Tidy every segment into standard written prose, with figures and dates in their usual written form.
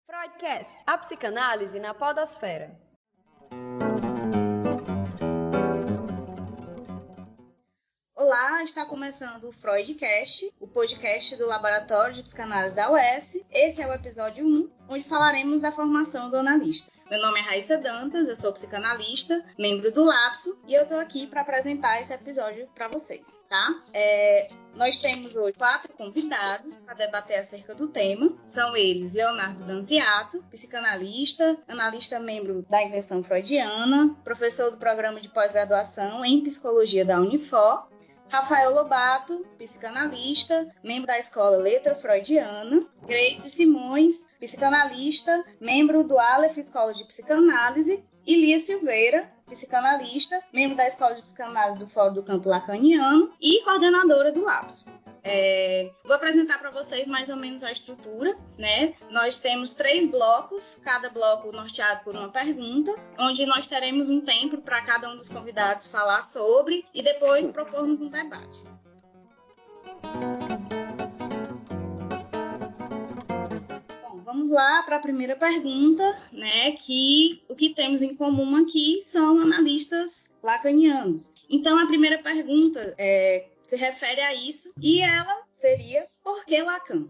Freudcast, a psicanálise na podosfera. Olá, está começando o Freudcast, o podcast do Laboratório de Psicanálise da UES. Esse é o episódio 1, onde falaremos da formação do analista. Meu nome é Raíssa Dantas, eu sou psicanalista, membro do Lapso, e eu estou aqui para apresentar esse episódio para vocês, tá? Nós temos hoje 4 convidados para debater acerca do tema. São eles Leonardo Danziato, psicanalista, analista membro da Invenção Freudiana, professor do programa de pós-graduação em Psicologia da Unifor, Rafael Lobato, psicanalista, membro da Escola Letra Freudiana, Grace Simões, psicanalista, membro do Aleph Escola de Psicanálise, e Lia Silveira, psicanalista, membro da Escola de Psicanálise do Fórum do Campo Lacaniano e coordenadora do Lapso. Vou apresentar para vocês mais ou menos a estrutura, né? Nós temos 3 blocos, cada bloco norteado por uma pergunta, onde nós teremos um tempo para cada um dos convidados falar sobre e depois propormos um debate. Bom, vamos lá para a primeira pergunta, né? Que o que temos em comum aqui são analistas lacanianos. Então, a primeira pergunta se refere a isso, e ela seria: por que Lacan?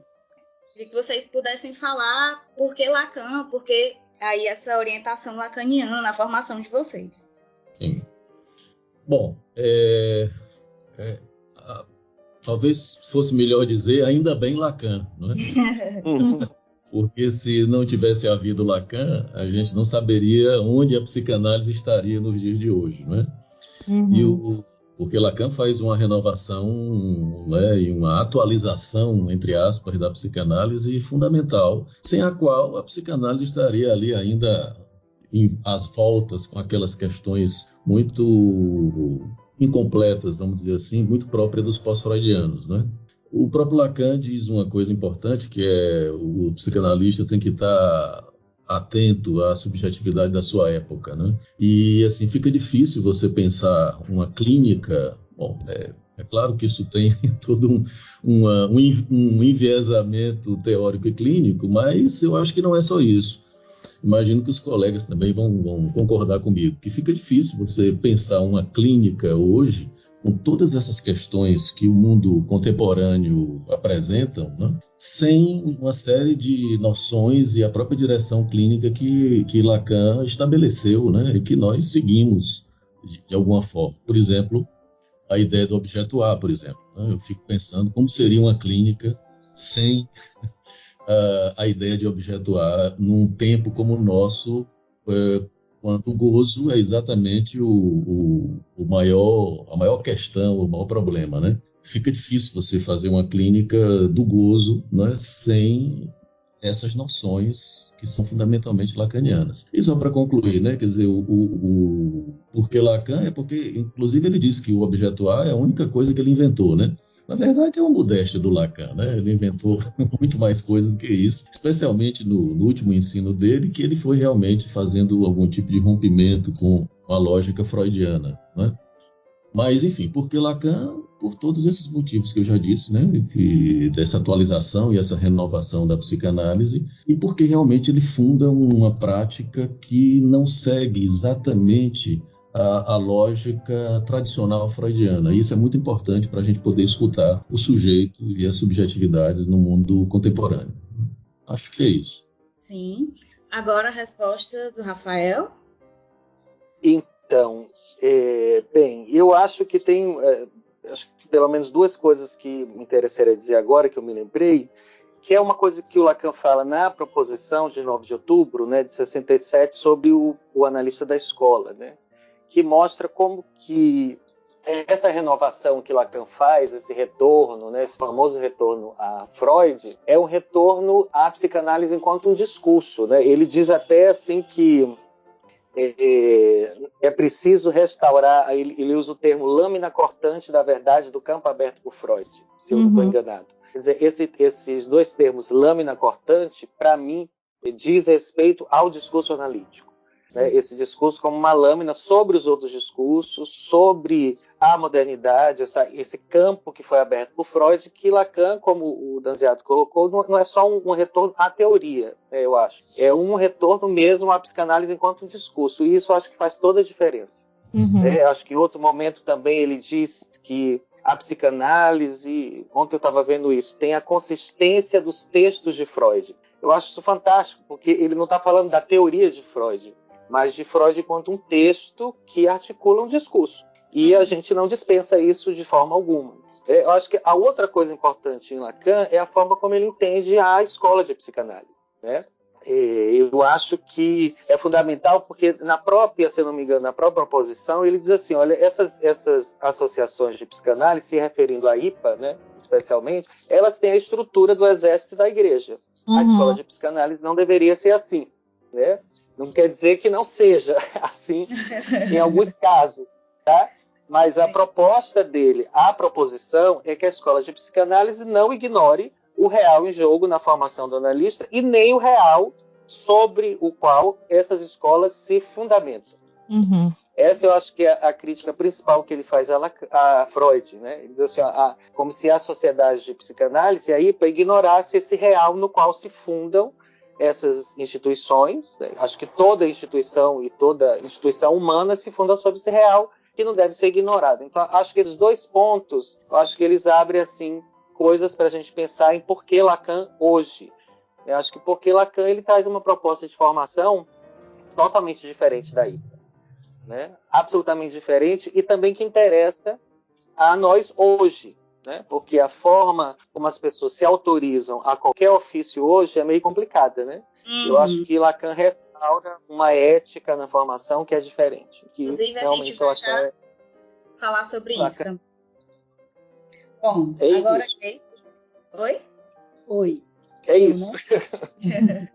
Queria que vocês pudessem falar por que Lacan, por que aí essa orientação lacaniana na formação de vocês. Sim. Bom, talvez fosse melhor dizer ainda bem Lacan, não é? Porque se não tivesse havido Lacan, a gente não saberia onde a psicanálise estaria nos dias de hoje, não é? Porque Lacan faz uma renovação, né, e uma atualização, entre aspas, da psicanálise fundamental, sem a qual a psicanálise estaria ali ainda às voltas com aquelas questões muito incompletas, vamos dizer assim, muito próprias dos pós-freudianos, né? O próprio Lacan diz uma coisa importante, que é o psicanalista tem que estar atento à subjetividade da sua época, né? E assim fica difícil você pensar uma clínica. Bom, é claro que isso tem todo um enviesamento teórico e clínico, mas eu acho que não é só isso. Imagino que os colegas também vão concordar comigo, que fica difícil você pensar uma clínica hoje com todas essas questões que o mundo contemporâneo apresentam, né, sem uma série de noções e a própria direção clínica que Lacan estabeleceu, né, e que nós seguimos de alguma forma. Por exemplo, a ideia do objeto A, por exemplo. Né, eu fico pensando como seria uma clínica sem a ideia de objeto A num tempo como o nosso, quando o gozo é exatamente a maior questão, o maior problema, né? Fica difícil você fazer uma clínica do gozo, né, sem essas noções que são fundamentalmente lacanianas. E só para concluir, né, quer dizer, porque Lacan é porque, inclusive, ele disse que o objeto A é a única coisa que ele inventou, né? Na verdade, é uma modéstia do Lacan, né? Ele inventou muito mais coisas do que isso, especialmente no último ensino dele, que ele foi realmente fazendo algum tipo de rompimento com a lógica freudiana, né? Mas, enfim, porque Lacan, por todos esses motivos que eu já disse, né? Dessa atualização e essa renovação da psicanálise, e porque realmente ele funda uma prática que não segue exatamente a lógica tradicional freudiana. Isso é muito importante para a gente poder escutar o sujeito e as subjetividades no mundo contemporâneo. Acho que é isso. Sim. Agora a resposta do Rafael. Então, bem, eu acho que tem pelo menos 2 coisas que me interessaria dizer agora, que eu me lembrei, que é uma coisa que o Lacan fala na proposição de 9 de outubro, né, de 67, sobre o analista da escola, né? Que mostra como que essa renovação que Lacan faz, esse retorno, né, esse famoso retorno a Freud, é um retorno à psicanálise enquanto um discurso, né? Ele diz até assim que é preciso restaurar, ele usa o termo lâmina cortante da verdade do campo aberto por Freud, se eu não estou enganado. Quer dizer, esses 2 termos, lâmina cortante, para mim, diz respeito ao discurso analítico. né, esse discurso como uma lâmina sobre os outros discursos, sobre a modernidade, esse campo que foi aberto por Freud, que Lacan, como o Danziato colocou, não é só um retorno à teoria, né, eu acho. É um retorno mesmo à psicanálise enquanto um discurso, e isso eu acho que faz toda a diferença. Acho que em outro momento também ele diz que a psicanálise, ontem eu estava vendo isso, tem a consistência dos textos de Freud. Eu acho isso fantástico, porque ele não está falando da teoria de Freud, mas de Freud enquanto um texto que articula um discurso. E a gente não dispensa isso de forma alguma. Eu acho que a outra coisa importante em Lacan é a forma como ele entende a escola de psicanálise, né? Eu acho que é fundamental porque na própria, se não me engano, na própria proposição, ele diz assim, olha, essas associações de psicanálise, se referindo à IPA, né, especialmente, elas têm a estrutura do exército e da igreja. A escola de psicanálise não deveria ser assim, né? Não quer dizer que não seja assim em alguns casos, tá? Mas a proposta dele, a proposição, é que a escola de psicanálise não ignore o real em jogo na formação do analista e nem o real sobre o qual essas escolas se fundamentam. Essa eu acho que é a crítica principal que ele faz a Freud, né? Ele diz assim, como se a sociedade de psicanálise aí ignorasse esse real no qual se fundam essas instituições, né? Acho que toda instituição e toda instituição humana se funda sobre esse real que não deve ser ignorado. Então, acho que esses dois pontos, eu acho que eles abrem assim coisas para a gente pensar em por que Lacan hoje. Eu acho que porque Lacan ele traz uma proposta de formação totalmente diferente daí, né? Absolutamente diferente e também que interessa a nós hoje, né? Porque a forma como as pessoas se autorizam a qualquer ofício hoje é meio complicada, né? Eu acho que Lacan restaura uma ética na formação que é diferente. Que inclusive, a gente vai já falar sobre Lacan. isso. Bom, É agora isso. é isso. Oi? Oi. É isso. Né?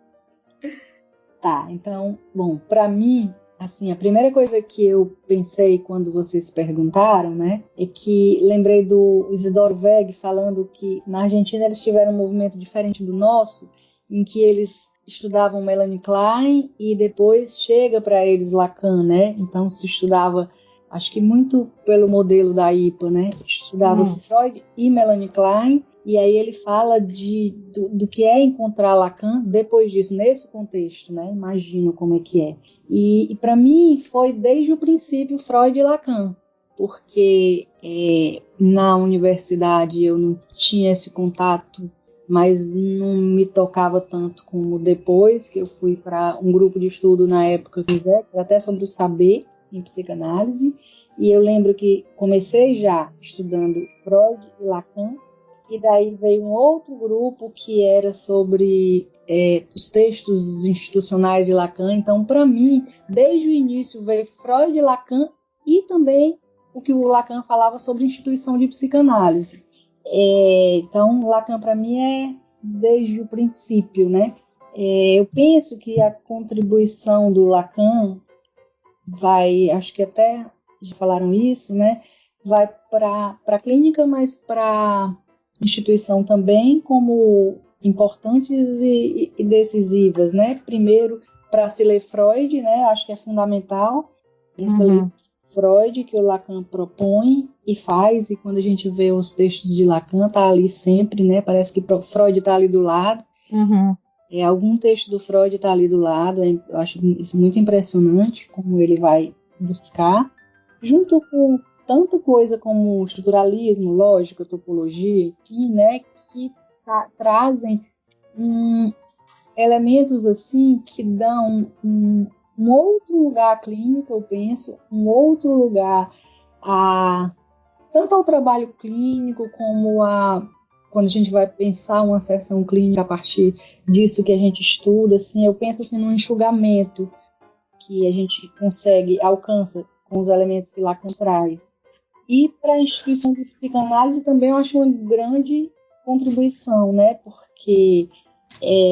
Tá, então, bom, para mim, assim, a primeira coisa que eu pensei quando vocês perguntaram, né, é que lembrei do Isidoro Weg falando que na Argentina eles tiveram um movimento diferente do nosso, em que eles estudavam Melanie Klein e depois chega para eles Lacan, né? Então se estudava, acho que muito pelo modelo da IPA, né? Estudava-se Freud e Melanie Klein, e aí ele fala do que é encontrar Lacan depois disso, nesse contexto, né? Imagino como é que é. E para mim foi desde o princípio Freud e Lacan, porque na universidade eu não tinha esse contato, mas não me tocava tanto como depois, que eu fui para um grupo de estudo na época, até sobre o saber em psicanálise, e eu lembro que comecei já estudando Freud e Lacan, e daí veio um outro grupo que era sobre os textos institucionais de Lacan. Então, para mim, desde o início veio Freud e Lacan e também o que o Lacan falava sobre instituição de psicanálise. Então, Lacan para mim é desde o princípio, né? Eu penso que a contribuição do Lacan vai, acho que até já falaram isso, né? Vai para a clínica, mas para instituição também como importantes e decisivas, né? Primeiro, para se ler Freud, né? Acho que é fundamental essa leitura de Freud que o Lacan propõe e faz, e quando a gente vê os textos de Lacan, tá ali sempre, né? Parece que Freud tá ali do lado. Algum texto do Freud tá ali do lado, eu acho isso muito impressionante, como ele vai buscar, junto com tanta coisa como estruturalismo, lógica, topologia, aqui, né, que trazem elementos assim que dão um outro lugar à clínica, eu penso, um outro lugar tanto ao trabalho clínico como quando a gente vai pensar uma sessão clínica a partir disso que a gente estuda, assim, eu penso assim, num enxugamento que a gente alcança com os elementos que Lacan traz. E para a instituição de psicanálise também eu acho uma grande contribuição, né? Porque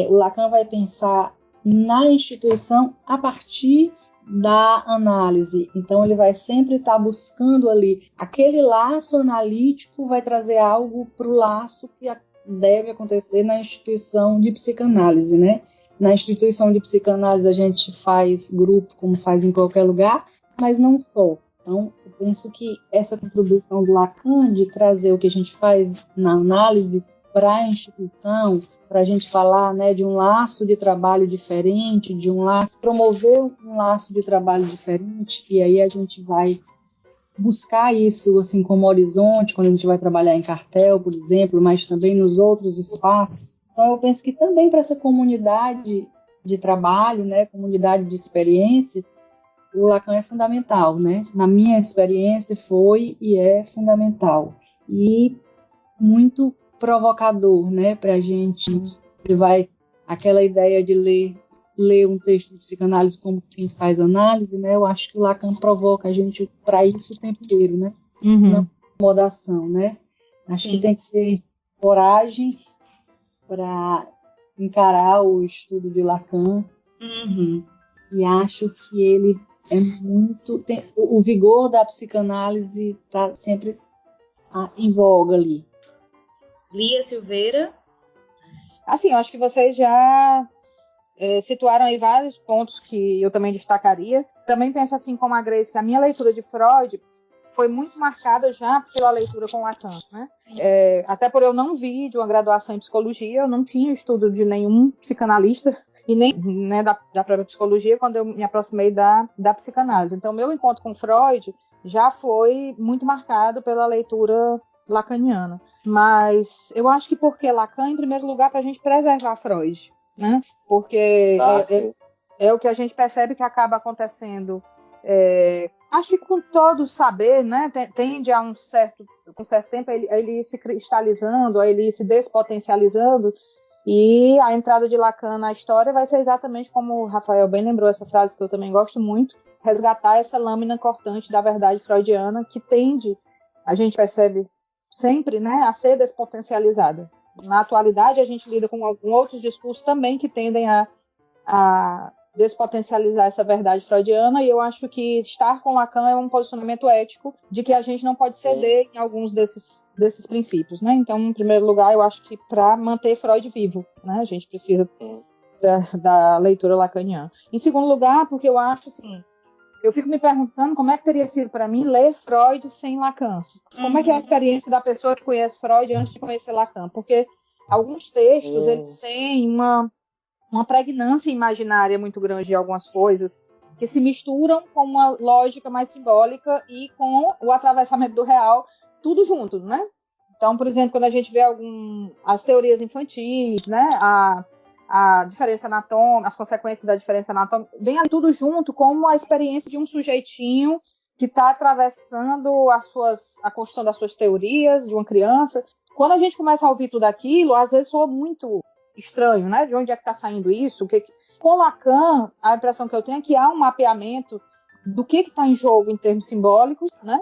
o Lacan vai pensar na instituição a partir da análise. Então ele vai sempre estar buscando ali aquele laço analítico, vai trazer algo para o laço que deve acontecer na instituição de psicanálise, né? na instituição de psicanálise a gente faz grupo como faz em qualquer lugar, mas não só. Então, eu penso que essa contribuição do Lacan de trazer o que a gente faz na análise para a instituição, para a gente falar, né, de um laço de trabalho diferente, de um laço, promover um laço de trabalho diferente, e aí a gente vai buscar isso assim como horizonte, quando a gente vai trabalhar em cartel, por exemplo, mas também nos outros espaços. Então eu penso que também para essa comunidade de trabalho, né, comunidade de experiência, o Lacan é fundamental, né? Na minha experiência foi e é fundamental. E muito provocador, né, para a gente. Você vai, aquela ideia de ler um texto de psicanálise como quem faz análise, né? Eu acho que o Lacan provoca a gente para isso o tempo inteiro, né? Não acomodação, né? Acho que tem que ter coragem para encarar o estudo de Lacan. E acho que ele é muito... o vigor da psicanálise está sempre em voga ali. Lia Silveira. Assim, eu acho que vocês já situaram aí vários pontos que eu também destacaria. Também penso assim como a Grace, que a minha leitura de Freud foi muito marcada já pela leitura com Lacan, né? Até por eu não vir de uma graduação em psicologia, eu não tinha estudo de nenhum psicanalista e nem, né, da própria psicologia quando eu me aproximei da psicanálise. Então, meu encontro com Freud já foi muito marcado pela leitura lacaniana. Mas eu acho que porque Lacan, em primeiro lugar, para a gente preservar Freud, né? Porque é o que a gente percebe que acaba acontecendo. Acho que com todo saber, né, tende a um certo tempo a ele ir se cristalizando, a ele ir se despotencializando, e a entrada de Lacan na história vai ser exatamente como o Rafael bem lembrou, essa frase que eu também gosto muito, resgatar essa lâmina cortante da verdade freudiana que tende, a gente percebe sempre, né, a ser despotencializada. Na atualidade a gente lida com outros discursos também que tendem a despotencializar essa verdade freudiana, e eu acho que estar com Lacan é um posicionamento ético de que a gente não pode ceder em alguns desses princípios, né? Então, em primeiro lugar, eu acho que para manter Freud vivo, né, a gente precisa da leitura lacaniana. Em segundo lugar, porque eu acho assim, eu fico me perguntando como é que teria sido para mim ler Freud sem Lacan. Como é que é a experiência da pessoa que conhece Freud antes de conhecer Lacan? Porque alguns textos, eles têm uma pregnância imaginária muito grande de algumas coisas que se misturam com uma lógica mais simbólica e com o atravessamento do real, tudo junto, né? Então, por exemplo, quando a gente vê as teorias infantis, né, a diferença anatômica, as consequências da diferença anatômica, vem ali tudo junto como a experiência de um sujeitinho que está atravessando a construção das suas teorias, de uma criança. Quando a gente começa a ouvir tudo aquilo, às vezes soa muito estranho, né? De onde é que está saindo isso? Com Lacan, a impressão que eu tenho é que há um mapeamento do que está em jogo em termos simbólicos, né?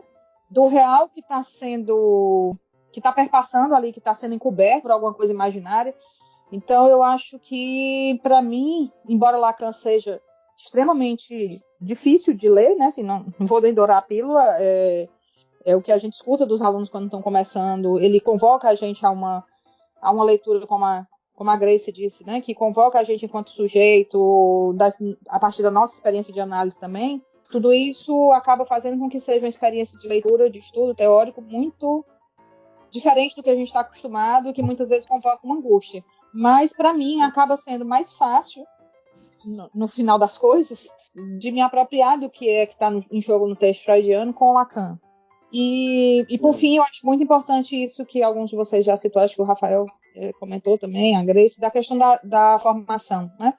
Do real que está perpassando ali, que está sendo encoberto por alguma coisa imaginária. Então, eu acho que, para mim, embora Lacan seja extremamente difícil de ler, né? Assim, não vou nem dourar a pílula, é o que a gente escuta dos alunos quando estão começando. Ele convoca a gente a uma leitura como a Grace disse, né, que convoca a gente enquanto sujeito, a partir da nossa experiência de análise também. Tudo isso acaba fazendo com que seja uma experiência de leitura, de estudo teórico muito diferente do que a gente está acostumado, que muitas vezes convoca uma angústia. Mas, para mim, acaba sendo mais fácil, no final das coisas, de me apropriar do que está em jogo no texto freudiano com Lacan. E por fim, eu acho muito importante isso que alguns de vocês já citou, acho que o Rafael comentou também, a Grace, da questão da formação, né?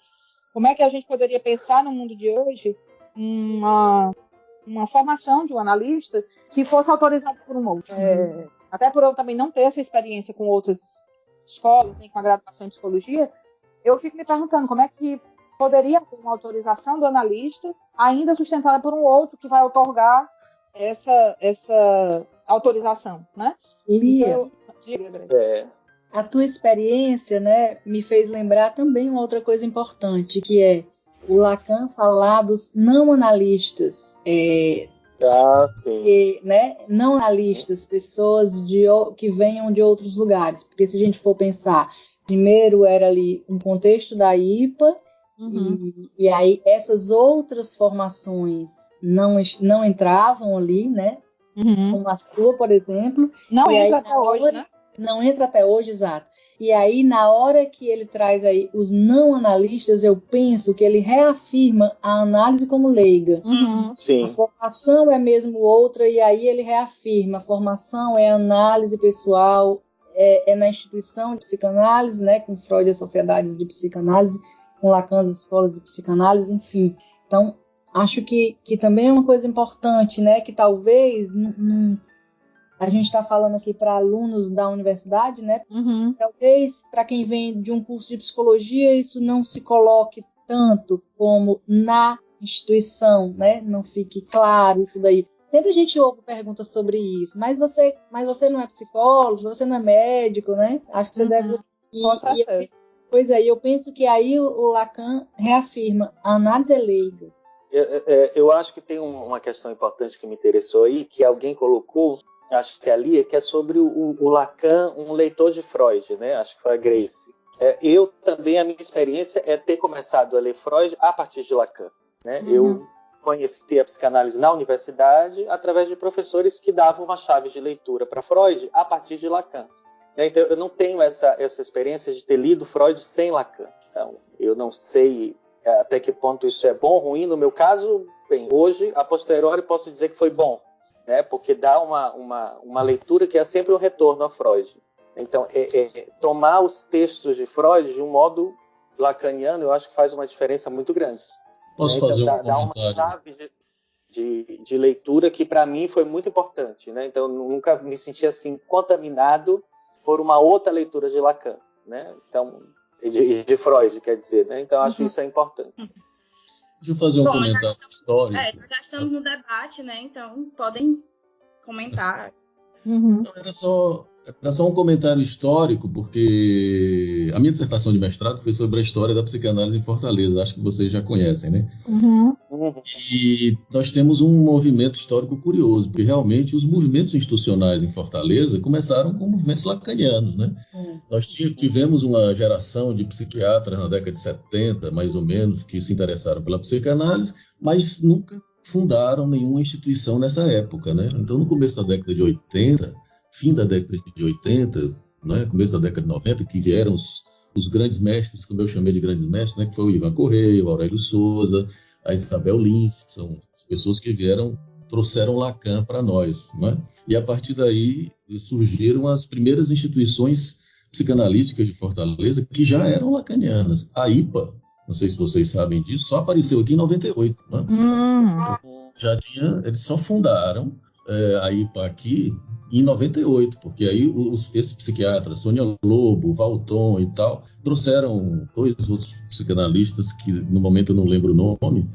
Como é que a gente poderia pensar no mundo de hoje uma formação de um analista que fosse autorizado por um outro? Até por eu também não ter essa experiência com outras escolas, nem com a graduação em psicologia, eu fico me perguntando como é que poderia ter uma autorização do analista ainda sustentada por um outro que vai outorgar essa autorização, né? Lia, Diga, a tua experiência, né, me fez lembrar também uma outra coisa importante, que é o Lacan falar dos não analistas, sim. Né, não analistas, pessoas que venham de outros lugares, porque se a gente for pensar, primeiro era ali um contexto da IPA, E aí essas outras formações não entravam ali, né? Como a sua, por exemplo. Não e entra aí, até hoje, né? Não entra até hoje, exato. E aí, na hora que ele traz aí os não analistas, eu penso que ele reafirma a análise como leiga. Sim. A formação é mesmo outra, e aí ele reafirma, a formação é análise pessoal, é na instituição de psicanálise, né, com Freud as sociedades de psicanálise, com Lacan as escolas de psicanálise, enfim. Então, acho que também é uma coisa importante, né, que talvez a gente está falando aqui para alunos da universidade, né? Talvez para quem vem de um curso de psicologia isso não se coloque tanto como na instituição, né? Não fique claro isso daí. Sempre a gente ouve perguntas sobre isso, mas você não é psicólogo, você não é médico, né? Acho que você deve. Pois é, eu penso que aí o Lacan reafirma a análise é leiga. Eu acho que tem uma questão importante que me interessou aí, que alguém colocou, acho que ali, que é sobre o Lacan, um leitor de Freud, né? Acho que foi a Grace. Eu também, a minha experiência é ter começado a ler Freud a partir de Lacan, né? Eu conheci a psicanálise na universidade através de professores que davam uma chave de leitura para Freud a partir de Lacan. Então, eu não tenho essa experiência de ter lido Freud sem Lacan. Então, eu não sei até que ponto isso é bom ou ruim. No meu caso, bem, hoje, a posteriori, posso dizer que foi bom, né? Porque dá uma leitura que é sempre um retorno a Freud. Então, tomar os textos de Freud de um modo lacaniano, eu acho que faz uma diferença muito grande. Posso Então, fazer um dá uma comentário? chave de leitura que, para mim, foi muito importante, né? Então, eu nunca me senti assim contaminado por uma outra leitura de Lacan, né? Então, de Freud, quer dizer, né? Então, acho que isso é importante. Deixa eu fazer um comentário histórico. Nós já estamos no debate, né? Então, podem comentar. Não, era só um comentário histórico, porque a minha dissertação de mestrado foi sobre a história da psicanálise em Fortaleza. Acho que vocês já conhecem, né? E nós temos um movimento histórico curioso, porque realmente os movimentos institucionais em Fortaleza começaram com movimentos lacanianos, né? Nós tivemos uma geração de psiquiatras na década de 70, mais ou menos, que se interessaram pela psicanálise, mas nunca fundaram nenhuma instituição nessa época, né? Então, no começo da década de 80, fim da década de 80, né? Começo da década de 90, que vieram os grandes mestres, como eu chamei de grandes mestres, né? Que foi o Ivan Correia, o Aurélio Souza, a Isabel Lins, que são pessoas que trouxeram Lacan para nós, né? E a partir daí surgiram as primeiras instituições psicanalíticas de Fortaleza que já eram lacanianas. A IPA, não sei se vocês sabem disso, só apareceu aqui em 98, né? Eles só fundaram a IPA aqui em 98, porque aí esses psiquiatras, Sônia Lobo, Valton e tal, trouxeram dois outros psicanalistas que no momento eu não lembro o nome,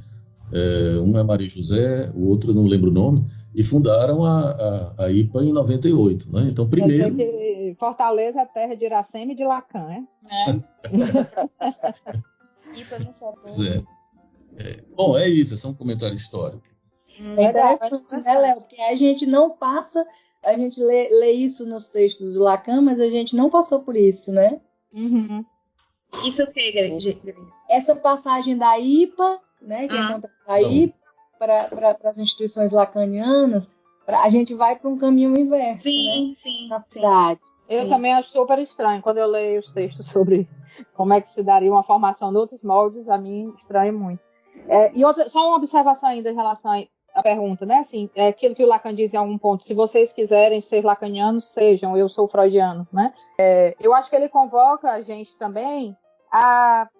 um é Maria José, o outro eu não lembro o nome, e fundaram a IPA em 98, né? Então, primeiro... Quer dizer que Fortaleza é terra de Iracema e de Lacan, né? IPA não só. Pois é. Bom, é isso, é só um comentário histórico. É interessante, né, Léo? Porque a gente não passa, a gente lê isso nos textos do Lacan, mas a gente não passou por isso, né? Isso o que, Grace? Essa passagem da IPA, né, que é a IPA para as instituições lacanianas, a gente vai para um caminho inverso, sim, né? Sim. Eu também acho super estranho quando eu leio os textos sobre como é que se daria uma formação de outros moldes, a mim estranha muito. Só uma observação ainda em relação à pergunta, né? Assim, aquilo que o Lacan diz em algum ponto, se vocês quiserem ser lacanianos, sejam, eu sou freudiano, né? Eu acho que ele convoca a gente também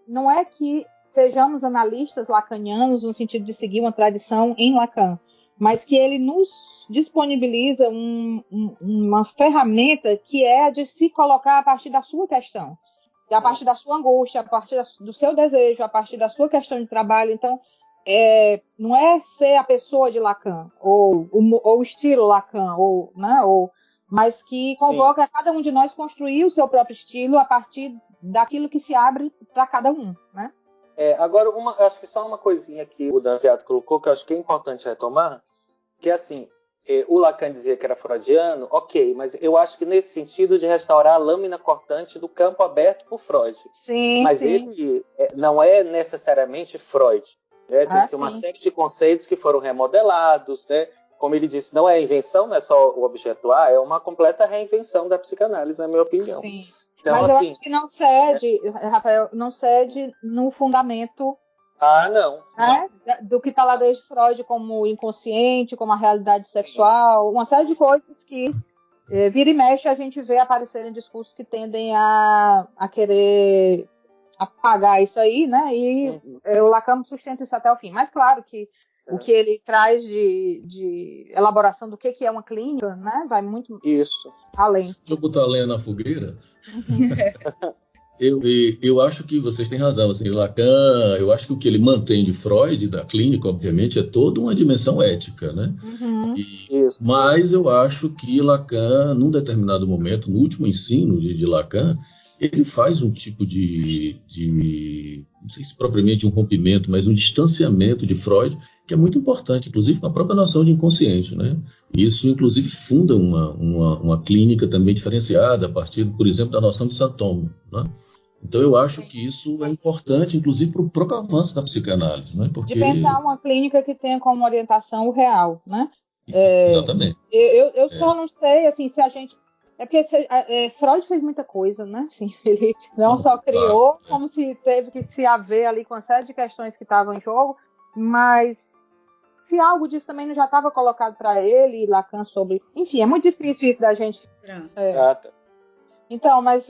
não é que sejamos analistas lacanianos no sentido de seguir uma tradição em Lacan, mas que ele nos disponibiliza uma ferramenta que é a de se colocar a partir da sua questão, a partir da sua angústia, a partir do seu desejo, a partir da sua questão de trabalho. Então, não é ser a pessoa de Lacan, ou o estilo Lacan, mas que convoca a cada um de nós construir o seu próprio estilo a partir daquilo que se abre para cada um, né? Agora, acho que só uma coisinha que o Danziato colocou, que eu acho que é importante retomar, que é assim, o Lacan dizia que era freudiano, ok, mas eu acho que nesse sentido de restaurar a lâmina cortante do campo aberto por Freud. Sim, mas sim. ele não é necessariamente Freud. Né? Tem uma série de conceitos que foram remodelados, né? Como ele disse, não é invenção, não é só o objeto A, é uma completa reinvenção da psicanálise, na minha opinião. Sim. Então, mas assim, eu acho que não cede, Rafael, não cede no fundamento não. do que está lá desde Freud, como o inconsciente, como a realidade sexual, uma série de coisas que vira e mexe a gente vê aparecerem discursos que tendem a querer apagar isso aí, né? E o Lacan sustenta isso até o fim. Mas claro que o que ele traz de elaboração do que é uma clínica, né? Vai muito além. Deixa eu botar lenha na fogueira. Eu acho que vocês têm razão. Assim, Lacan, eu acho que o que ele mantém de Freud, da clínica, obviamente, é toda uma dimensão ética, né? Mas eu acho que Lacan, num determinado momento, no último ensino de Lacan, ele faz um tipo de não sei se propriamente um rompimento, mas um distanciamento de Freud, que é muito importante, inclusive com a própria noção de inconsciente, né? Isso, inclusive, funda uma clínica também diferenciada a partir, por exemplo, da noção de Saint-Thomas, né? Então, eu acho que isso é importante, inclusive, para o próprio avanço da psicanálise, né? Porque... De pensar uma clínica que tenha como orientação o real, né? Exatamente. Eu só não sei, assim, se a gente... É porque Freud fez muita coisa, né? Assim, ele não só criou, como se teve que se haver ali com uma série de questões que estavam em jogo, mas se algo disso também não já estava colocado para ele e Lacan sobre... Enfim, é muito difícil isso da gente... Então, mas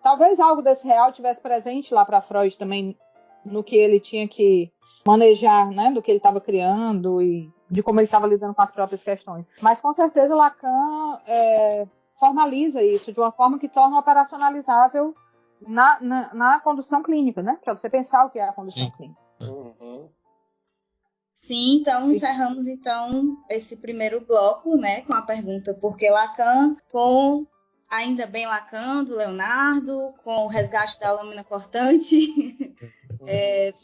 talvez algo desse real tivesse presente lá para Freud também, no que ele tinha que manejar, né? Do que ele estava criando e de como ele estava lidando com as próprias questões. Mas, com certeza, Lacan formaliza isso de uma forma que torna operacionalizável na condução clínica, né? Para você pensar o que é a condução clínica. Sim, então encerramos esse primeiro bloco, né, com a pergunta por que Lacan, com Ainda Bem Lacan, do Leonardo, com o resgate da lâmina cortante,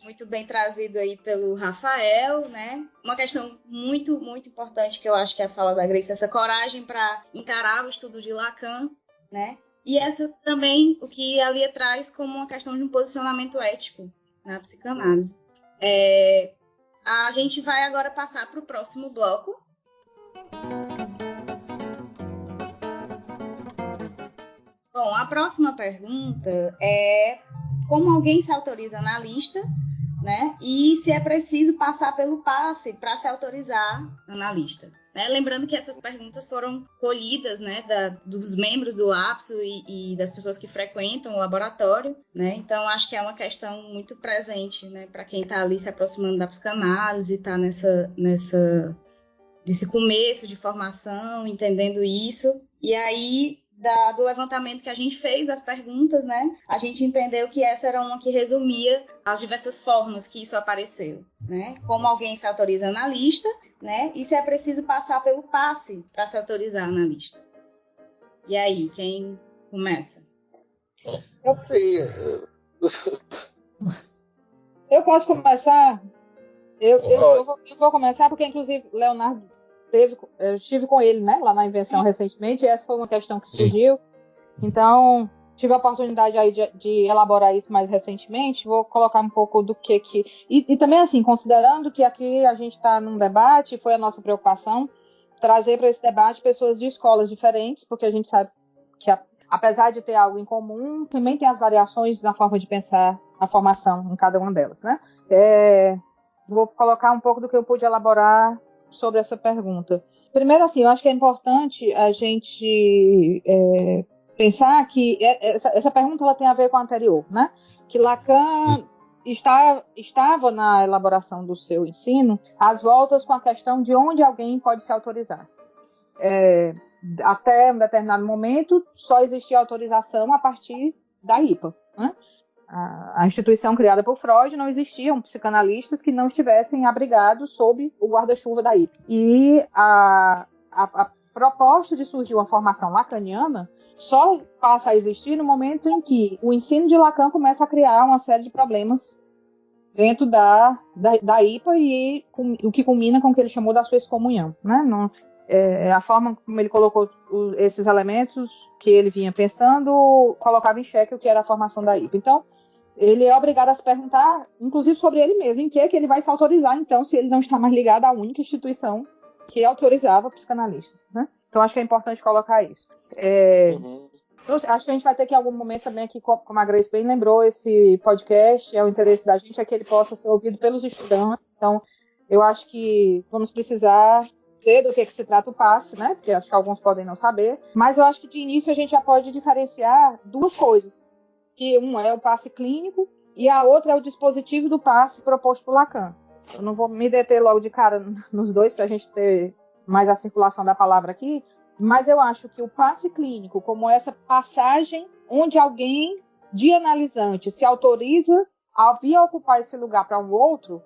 muito bem trazido aí pelo Rafael, né? Uma questão muito, muito importante que eu acho que é a fala da Grace, essa coragem para encarar o estudo de Lacan, né? E essa também, o que a Lia traz como uma questão de um posicionamento ético na psicanálise. A gente vai agora passar para o próximo bloco. Bom, a próxima pergunta é como alguém se autoriza na lista, né? E se é preciso passar pelo passe para se autorizar na lista. Né? Lembrando que essas perguntas foram colhidas, né, dos membros do LAPSO e das pessoas que frequentam o laboratório. Né? Então, acho que é uma questão muito presente, né, para quem está ali se aproximando da psicanálise, está nesse começo de formação, entendendo isso. E aí, do levantamento que a gente fez das perguntas, né, a gente entendeu que essa era uma que resumia as diversas formas que isso apareceu, né? Como alguém se autoriza na lista, né? E se é preciso passar pelo passe para se autorizar na lista. E aí, quem começa? Eu posso começar? Eu vou começar porque, inclusive, Leonardo eu estive com ele, né, lá na Invenção recentemente, e essa foi uma questão que surgiu. Então, tive a oportunidade aí de elaborar isso mais recentemente. Vou colocar um pouco do que... E também, assim, considerando que aqui a gente está num debate, foi a nossa preocupação trazer para esse debate pessoas de escolas diferentes, porque a gente sabe que, apesar de ter algo em comum, também tem as variações na forma de pensar a formação em cada uma delas, né? Vou colocar um pouco do que eu pude elaborar sobre essa pergunta. Primeiro, assim, eu acho que é importante a gente pensar que essa pergunta ela tem a ver com a anterior, né? Que Lacan estava na elaboração do seu ensino às voltas com a questão de onde alguém pode se autorizar. Até um determinado momento, só existia autorização a partir da IPA, né? A instituição criada por Freud, não existiam psicanalistas que não estivessem abrigados sob o guarda-chuva da IPA. E a proposta de surgir uma formação lacaniana só passa a existir no momento em que o ensino de Lacan começa a criar uma série de problemas dentro da IPA e o que culmina com o que ele chamou da sua excomunhão, né? A forma como ele colocou esses elementos que ele vinha pensando colocava em xeque o que era a formação da IPA. Então, ele é obrigado a se perguntar, inclusive sobre ele mesmo, em que é que ele vai se autorizar, então, se ele não está mais ligado à única instituição que autorizava psicanalistas, né? Então, acho que é importante colocar isso. Então, acho que a gente vai ter que em algum momento também aqui, como a Grace bem lembrou, esse podcast, o interesse da gente é que ele possa ser ouvido pelos estudantes. Então, eu acho que vamos precisar dizer do que se trata o passe, né? Porque acho que alguns podem não saber. Mas eu acho que de início a gente já pode diferenciar duas coisas. Que um é o passe clínico e a outra é o dispositivo do passe proposto por Lacan. Eu não vou me deter logo de cara nos dois para a gente ter mais a circulação da palavra aqui, mas eu acho que o passe clínico, como essa passagem onde alguém de analisante se autoriza a vir ocupar esse lugar para um outro,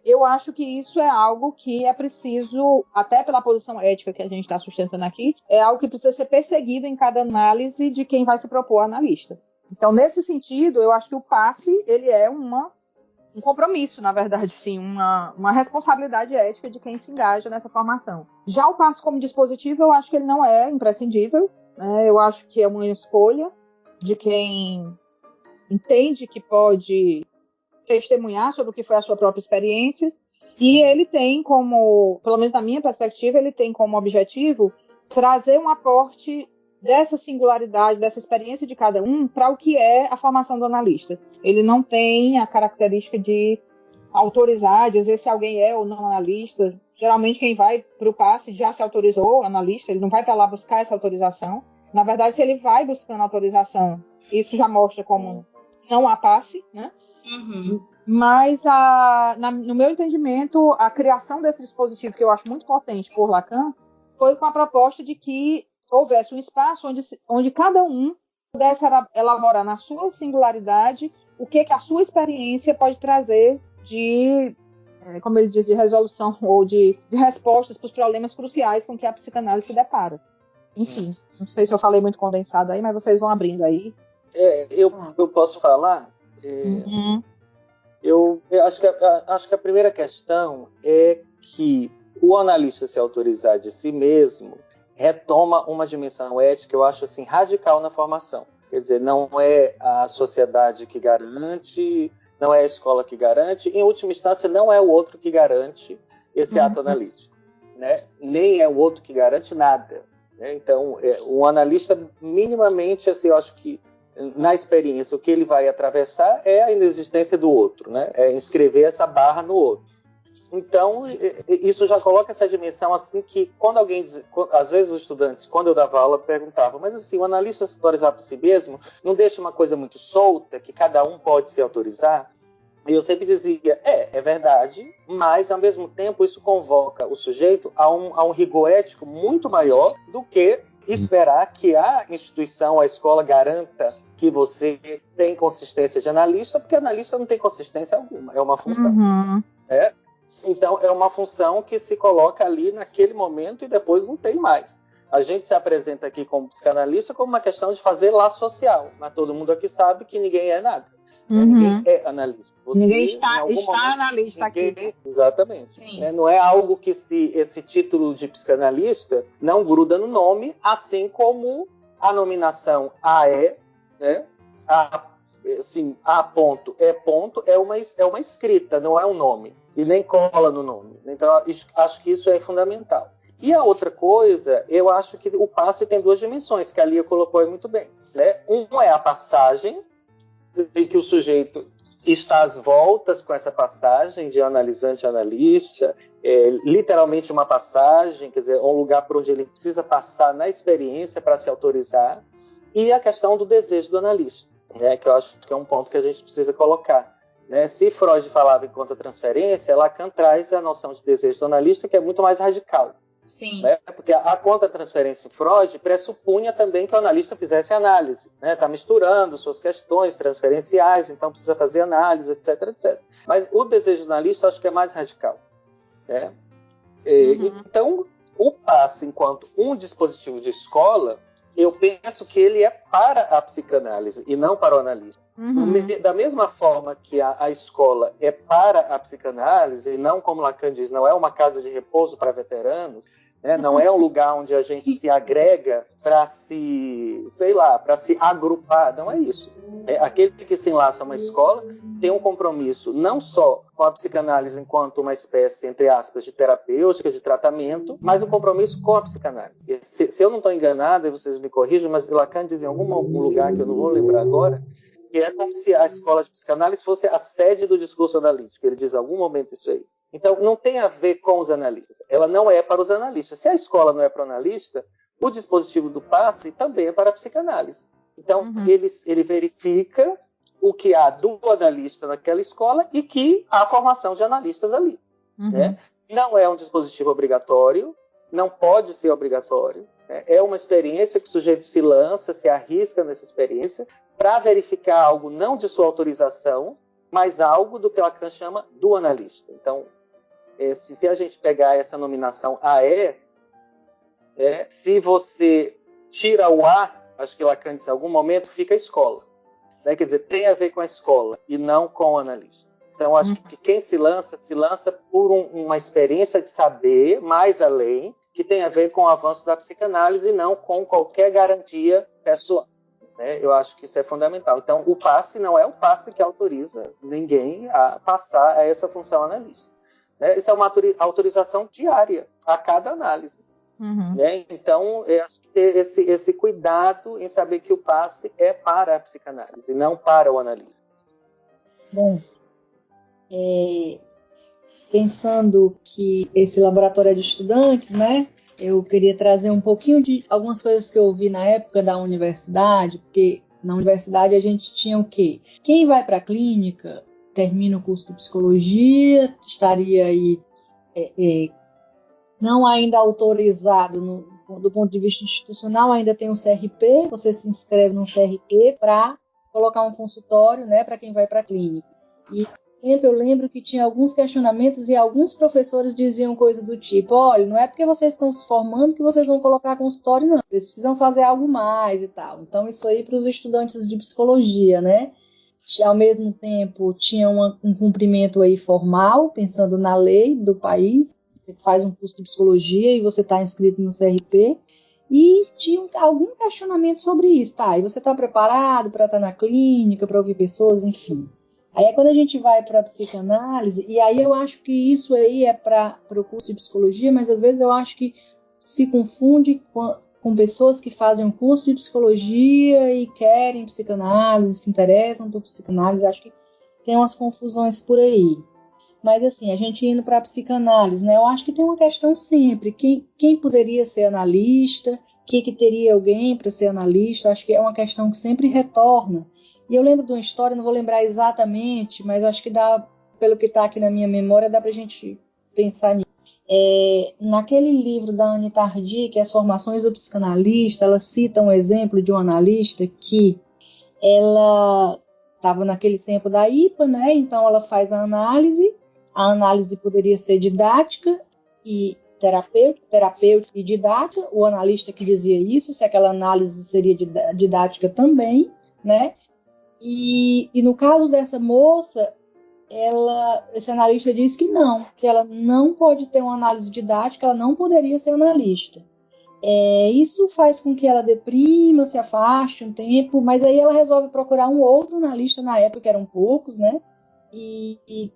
eu acho que isso é algo que é preciso, até pela posição ética que a gente está sustentando aqui, é algo que precisa ser perseguido em cada análise de quem vai se propor analista. Então, nesse sentido, eu acho que o passe, ele é um compromisso, na verdade, sim, uma responsabilidade ética de quem se engaja nessa formação. Já o passe como dispositivo, eu acho que ele não é imprescindível, né? Eu acho que é uma escolha de quem entende que pode testemunhar sobre o que foi a sua própria experiência, e ele tem como, pelo menos na minha perspectiva, ele tem como objetivo trazer um aporte dessa singularidade, dessa experiência de cada um para o que é a formação do analista. Ele não tem a característica de autorizar, dizer se alguém é ou não analista. Geralmente quem vai para o passe já se autorizou analista, ele não vai para lá buscar essa autorização. Na verdade, se ele vai buscando autorização, isso já mostra como não há passe, né? Mas, no meu entendimento, a criação desse dispositivo, que eu acho muito potente por Lacan, foi com a proposta de que houvesse um espaço onde cada um pudesse elaborar na sua singularidade o que a sua experiência pode trazer de, como ele diz, de resolução ou de respostas para os problemas cruciais com que a psicanálise se depara. Enfim, não sei se eu falei muito condensado aí, mas vocês vão abrindo aí. Eu posso falar? Eu acho que a primeira questão é que o analista se autorizar de si mesmo retoma uma dimensão ética, eu acho assim, radical na formação. Quer dizer, não é a sociedade que garante, não é a escola que garante, em última instância, não é o outro que garante esse ato analítico, né? Nem é o outro que garante nada, né? Então, um analista, minimamente, assim, eu acho que, na experiência, o que ele vai atravessar é a inexistência do outro, né? É inscrever essa barra no outro. Então, isso já coloca essa dimensão assim que quando alguém diz, às vezes os estudantes, quando eu dava aula, perguntavam, mas assim, o analista se autorizar por si mesmo não deixa uma coisa muito solta, que cada um pode se autorizar? E eu sempre dizia, é verdade, mas ao mesmo tempo isso convoca o sujeito a um rigor ético muito maior do que esperar que a instituição, a escola garanta que você tem consistência de analista, porque analista não tem consistência alguma, é uma função. Então, é uma função que se coloca ali naquele momento e depois não tem mais. A gente se apresenta aqui como psicanalista como uma questão de fazer laço social, mas todo mundo aqui sabe que ninguém é nada. Ninguém é analista. Ninguém está analista aqui. Exatamente. Não é algo que esse título de psicanalista não gruda no nome, assim como a nominação AE, né? Assim, A ponto, E ponto, é uma escrita, não é um nome. E nem cola no nome. Então, acho que isso é fundamental. E a outra coisa, eu acho que o passe tem duas dimensões, que a Lia colocou aí muito bem, né? Um é a passagem, em que o sujeito está às voltas com essa passagem de analisante a analista, literalmente uma passagem, quer dizer, um lugar por onde ele precisa passar na experiência para se autorizar, e a questão do desejo do analista, né? Que eu acho que é um ponto que a gente precisa colocar. Né? Se Freud falava em contra-transferência, Lacan traz a noção de desejo do analista, que é muito mais radical. Sim. Né? Porque a contra-transferência em Freud pressupunha também que o analista fizesse análise. Está misturando suas questões transferenciais, então precisa fazer análise, etc, etc. Mas o desejo do analista eu acho que é mais radical. Né? Então, o passe enquanto um dispositivo de escola, eu penso que ele é para a psicanálise e não para o analista. Da mesma forma que a escola é para a psicanálise e não, como Lacan diz, não é uma casa de repouso para veteranos, né? Não é um lugar onde a gente se agrega para se, para se agrupar. Não é isso. Aquele que se enlaça a uma escola tem um compromisso não só com a psicanálise enquanto uma espécie, entre aspas, de terapêutica, de tratamento, mas um compromisso com a psicanálise. Se eu não estou enganado, e vocês me corrijam, mas Lacan diz em algum lugar que eu não vou lembrar agora, que é como se a escola de psicanálise fosse a sede do discurso analítico. Ele diz em algum momento isso aí. Então, não tem a ver com os analistas. Ela não é para os analistas. Se a escola não é para o analista, o dispositivo do passe também é para a psicanálise. Então, ele verifica o que há do analista naquela escola e que há formação de analistas ali. Né? Não é um dispositivo obrigatório, não pode ser obrigatório. Né? É uma experiência que o sujeito se lança, se arrisca nessa experiência para verificar algo não de sua autorização, mas algo do que Lacan chama do analista. Então, se a gente pegar essa nominação AE, se você tira o A, acho que Lacan disse em algum momento, fica a escola. Né? Quer dizer, tem a ver com a escola e não com o analista. Então, acho que quem se lança por uma experiência de saber mais além, que tem a ver com o avanço da psicanálise e não com qualquer garantia pessoal. Né? Eu acho que isso é fundamental. Então, o passe não é o passe que autoriza ninguém a passar a essa função analista. Né? Isso é uma autorização diária a cada análise. Né? Então, eu acho que ter esse cuidado em saber que o passe é para a psicanálise e não para o analista. Bom, pensando que esse laboratório é de estudantes, né? Eu queria trazer um pouquinho de algumas coisas que eu ouvi na época da universidade, porque na universidade a gente tinha o quê? Quem vai para a clínica, termina o curso de psicologia, estaria aí não ainda autorizado do ponto de vista institucional, ainda tem um CRP, você se inscreve num CRP para colocar um consultório, né, para quem vai para a clínica. E eu lembro que tinha alguns questionamentos e alguns professores diziam coisa do tipo, olha, não é porque vocês estão se formando que vocês vão colocar consultório, não. Vocês precisam fazer algo mais e tal. Então, isso aí para os estudantes de psicologia, né? Ao mesmo tempo, tinha um cumprimento aí formal, pensando na lei do país. Você faz um curso de psicologia e você está inscrito no CRP. E tinha algum questionamento sobre isso, tá? E você está preparado para estar na clínica, para ouvir pessoas, enfim. Aí é quando a gente vai para a psicanálise, e aí eu acho que isso aí é para o curso de psicologia, mas às vezes eu acho que se confunde com pessoas que fazem um curso de psicologia e querem psicanálise, se interessam por psicanálise, acho que tem umas confusões por aí. Mas assim, a gente indo para a psicanálise, né, eu acho que tem uma questão sempre, quem poderia ser analista, que teria alguém para ser analista, acho que é uma questão que sempre retorna. E eu lembro de uma história, não vou lembrar exatamente, mas acho que dá, pelo que está aqui na minha memória, dá para a gente pensar nisso. Naquele livro da Anne Tardy, que é As Formações do Psicanalista, ela cita um exemplo de um analista que ela estava naquele tempo da IPA, né? Então ela faz a análise poderia ser didática e terapêutica e didática, o analista que dizia isso, se aquela análise seria didática também, né? E no caso dessa moça, esse analista diz que ela não pode ter uma análise didática, ela não poderia ser analista. Isso faz com que ela deprima, se afaste um tempo, mas aí ela resolve procurar um outro analista, na época que eram poucos, né? E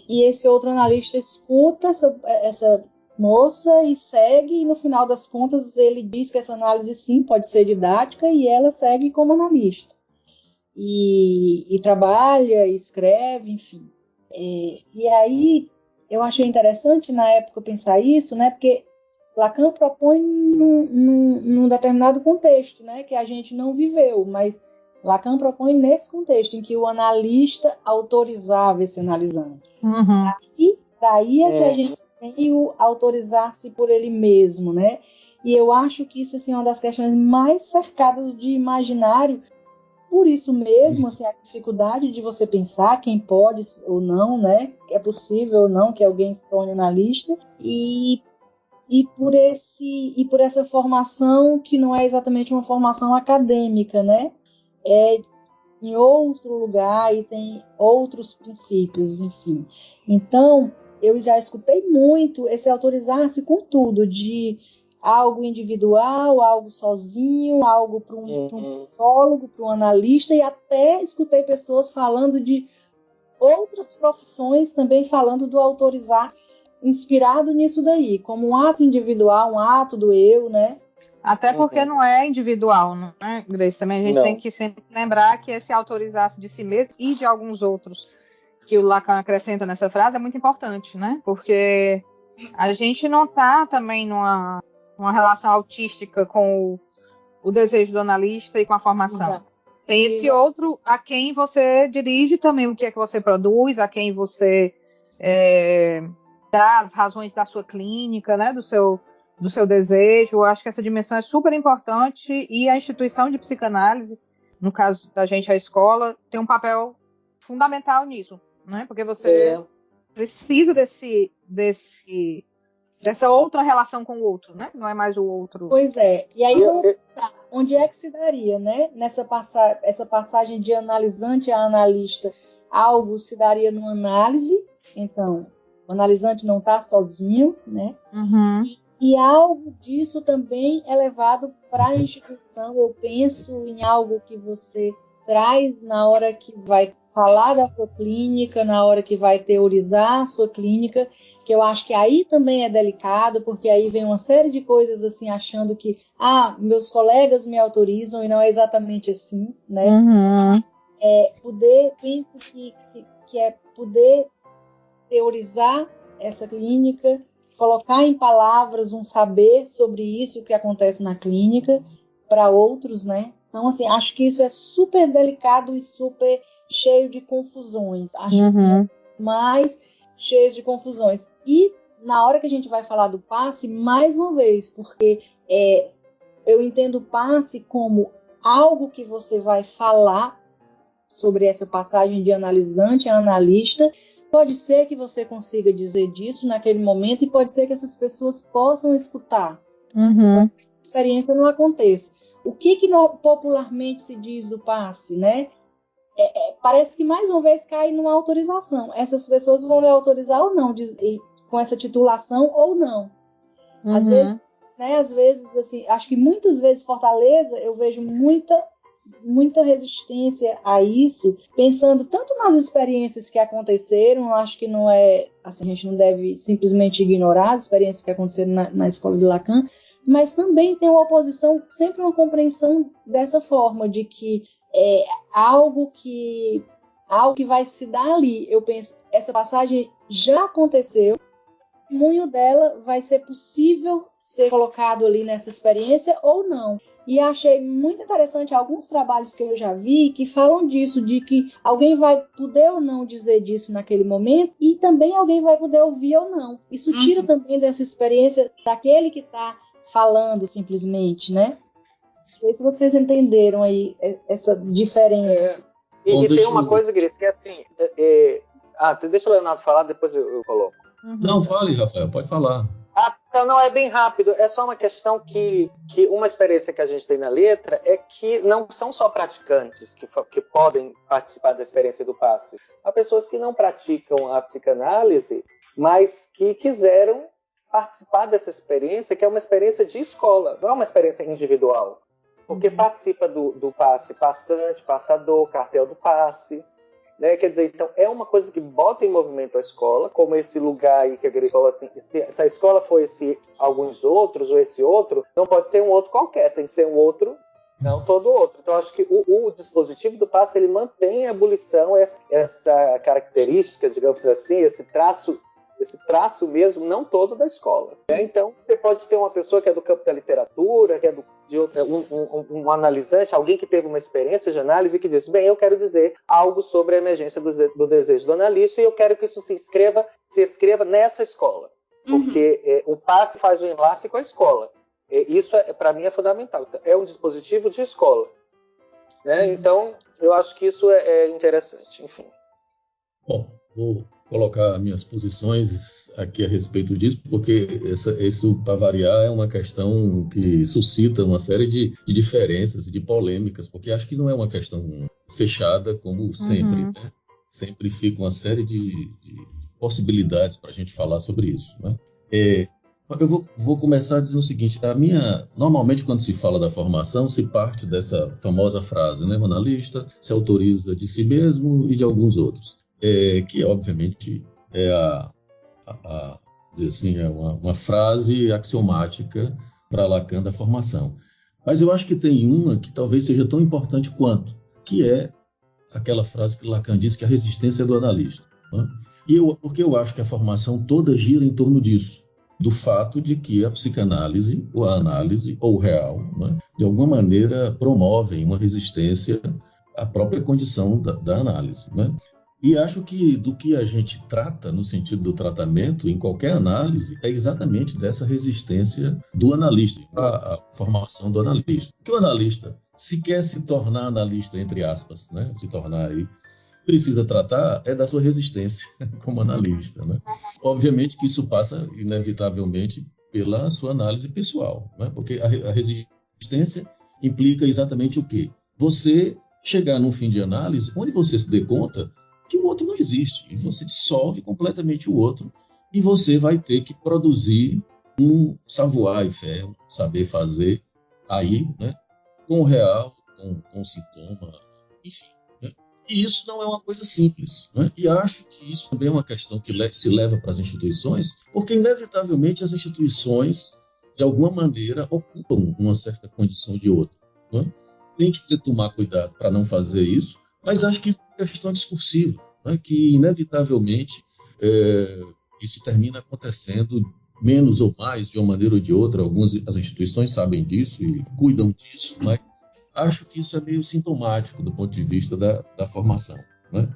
esse outro analista escuta essa moça e segue, e no final das contas ele diz que essa análise sim pode ser didática e ela segue como analista. E trabalha, e escreve, enfim. E aí eu achei interessante na época pensar isso, né? Porque Lacan propõe num determinado contexto, né? Que a gente não viveu, mas Lacan propõe nesse contexto em que o analista autorizava esse analisante. E daí é que a gente tem o autorizar-se por ele mesmo, né? E eu acho que isso assim, é uma das questões mais cercadas de imaginário. Por isso mesmo, assim, a dificuldade de você pensar quem pode ou não, né? É possível ou não que alguém se torne analista. E e por essa formação que não é exatamente uma formação acadêmica, né? É em outro lugar e tem outros princípios, enfim. Então, eu já escutei muito esse autorizar-se com tudo, de algo individual, algo sozinho, algo para um psicólogo, para um analista, e até escutei pessoas falando de outras profissões também falando do autorizar, inspirado nisso daí, como um ato individual, um ato do eu, né? Até porque não é individual, né, Grace? Também a gente tem que sempre lembrar que esse autorizar-se de si mesmo e de alguns outros que o Lacan acrescenta nessa frase é muito importante, né? Porque a gente não está também numa relação autística com o desejo do analista e com a formação. Exato. Tem esse outro a quem você dirige também o que é que você produz, a quem você dá as razões da sua clínica, né? Do seu desejo. Eu acho que essa dimensão é super importante e a instituição de psicanálise, no caso da gente, a escola, tem um papel fundamental nisso, né? Porque você precisa dessa outra relação com o outro, né? Não é mais o outro. Pois é. E aí, onde é que se daria, né? Essa passagem de analisante a analista, algo se daria numa análise, então o analisante não está sozinho, né? Uhum. E algo disso também é levado para a instituição. Eu penso em algo que você traz na hora que vai falar da sua clínica, na hora que vai teorizar a sua clínica, que eu acho que aí também é delicado, porque aí vem uma série de coisas assim, achando que meus colegas me autorizam, e não é exatamente assim, né? Uhum. Penso que é poder teorizar essa clínica, colocar em palavras um saber sobre isso que acontece na clínica para outros, né? Então, assim, acho que isso é super delicado e super cheio de confusões. Acho isso mais cheio de confusões. E na hora que a gente vai falar do passe, mais uma vez, porque eu entendo o passe como algo que você vai falar sobre essa passagem de analisante a analista. Pode ser que você consiga dizer disso naquele momento e pode ser que essas pessoas possam escutar. Uhum. A experiência não aconteça. O que popularmente se diz do passe, né? Parece que mais uma vez cai numa autorização. Essas pessoas vão autorizar ou não, com essa titulação ou não. Uhum. Às vezes, assim, acho que muitas vezes Fortaleza eu vejo muita resistência a isso, pensando tanto nas experiências que aconteceram. Acho que não é assim, a gente não deve simplesmente ignorar as experiências que aconteceram na escola de Lacan, mas também tem uma oposição, sempre uma compreensão dessa forma, de que é algo que vai se dar ali. Eu penso, essa passagem já aconteceu, o testemunho dela vai ser possível ser colocado ali nessa experiência ou não. E achei muito interessante alguns trabalhos que eu já vi que falam disso, de que alguém vai poder ou não dizer disso naquele momento, e também alguém vai poder ouvir ou não. Isso tira também dessa experiência daquele que está falando simplesmente, né? Não sei se vocês entenderam aí essa diferença. E tem uma coisa, Grace, que é assim... deixa o Leonardo falar, depois eu coloco. Não, fale, Rafael, pode falar. Então não é bem rápido, é só uma questão que uma experiência que a gente tem na letra é que não são só praticantes que podem participar da experiência do passe. Há pessoas que não praticam a psicanálise, mas que quiseram participar dessa experiência, que é uma experiência de escola, não é uma experiência individual. Porque participa do passe passante, passador, cartel do passe. Né? Quer dizer, então é uma coisa que bota em movimento a escola, como esse lugar aí que a Grace falou assim, se a escola for alguns outros ou esse outro, não pode ser um outro qualquer, tem que ser um outro, não todo outro. Então acho que o dispositivo do passe, ele mantém a ebulição, essa característica, digamos assim, esse traço mesmo, não todo da escola. Né? Então você pode ter uma pessoa que é do campo da literatura, que é um analisante, alguém que teve uma experiência de análise que diz, bem, eu quero dizer algo sobre a emergência do desejo do analista e eu quero que isso se escreva nessa escola. Porque o passe faz o enlace com a escola. Isso, para mim, é fundamental. É um dispositivo de escola. Né? Então, eu acho que isso é interessante. Enfim. Bom, colocar minhas posições aqui a respeito disso, porque isso, para variar, é uma questão que suscita uma série de diferenças e de polêmicas, porque acho que não é uma questão fechada como sempre, né? Sempre fica uma série de possibilidades para a gente falar sobre isso, né? Eu vou começar dizendo o seguinte: normalmente quando se fala da formação, se parte dessa famosa frase, né? O analista se autoriza de si mesmo e de alguns outros, que obviamente é uma frase axiomática para Lacan da formação. Mas eu acho que tem uma que talvez seja tão importante quanto, que é aquela frase que Lacan diz que a resistência é do analista, né? Porque eu acho que a formação toda gira em torno disso, do fato de que a psicanálise, ou a análise, ou o real, né, de alguma maneira promovem uma resistência à própria condição da análise, né? E acho que do que a gente trata, no sentido do tratamento, em qualquer análise, é exatamente dessa resistência do analista, a formação do analista. Porque o analista, se quer se tornar analista, entre aspas, né, se tornar aí, precisa tratar da sua resistência como analista, né? Obviamente que isso passa, inevitavelmente, pela sua análise pessoal, né? Porque a resistência implica exatamente o quê? Você chegar num fim de análise onde você se dê conta que o outro não existe, e você dissolve completamente o outro, e você vai ter que produzir um savoir-faire, um saber fazer aí, né? Com o real, com o sintoma, enfim. E isso não é uma coisa simples, né? E acho que isso também é uma questão que se leva para as instituições, porque, inevitavelmente, as instituições, de alguma maneira, ocupam uma certa condição de outra, né? Tem que tomar cuidado para não fazer isso, mas acho que isso é uma questão discursiva, né? Que, inevitavelmente, isso termina acontecendo, menos ou mais, de uma maneira ou de outra. As instituições sabem disso e cuidam disso, mas acho que isso é meio sintomático do ponto de vista da formação, né?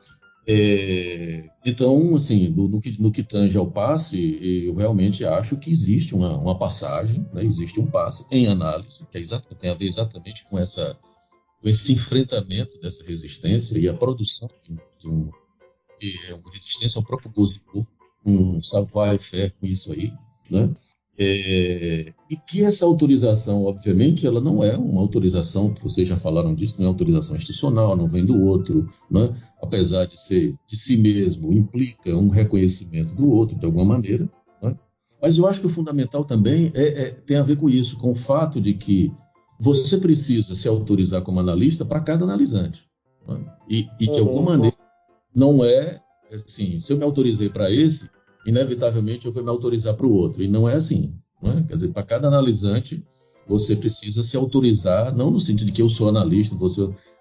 Então, assim, no que tange ao passe, eu realmente acho que existe uma passagem, né? Existe um passe em análise, que tem a ver exatamente com esse enfrentamento dessa resistência e a produção de uma resistência ao próprio gozo do corpo, um savoir-faire com isso aí, né? E que essa autorização, obviamente, ela não é uma autorização, que vocês já falaram disso, não é autorização institucional, não vem do outro, né? Apesar de ser de si mesmo, implica um reconhecimento do outro, de alguma maneira, né? Mas eu acho que o fundamental também tem a ver com isso, com o fato de que você precisa se autorizar como analista para cada analisante, né? E de alguma maneira não é assim, se eu me autorizei para esse, inevitavelmente eu vou me autorizar para o outro. E não é assim, né? Quer dizer, para cada analisante, você precisa se autorizar, não no sentido de que eu sou analista,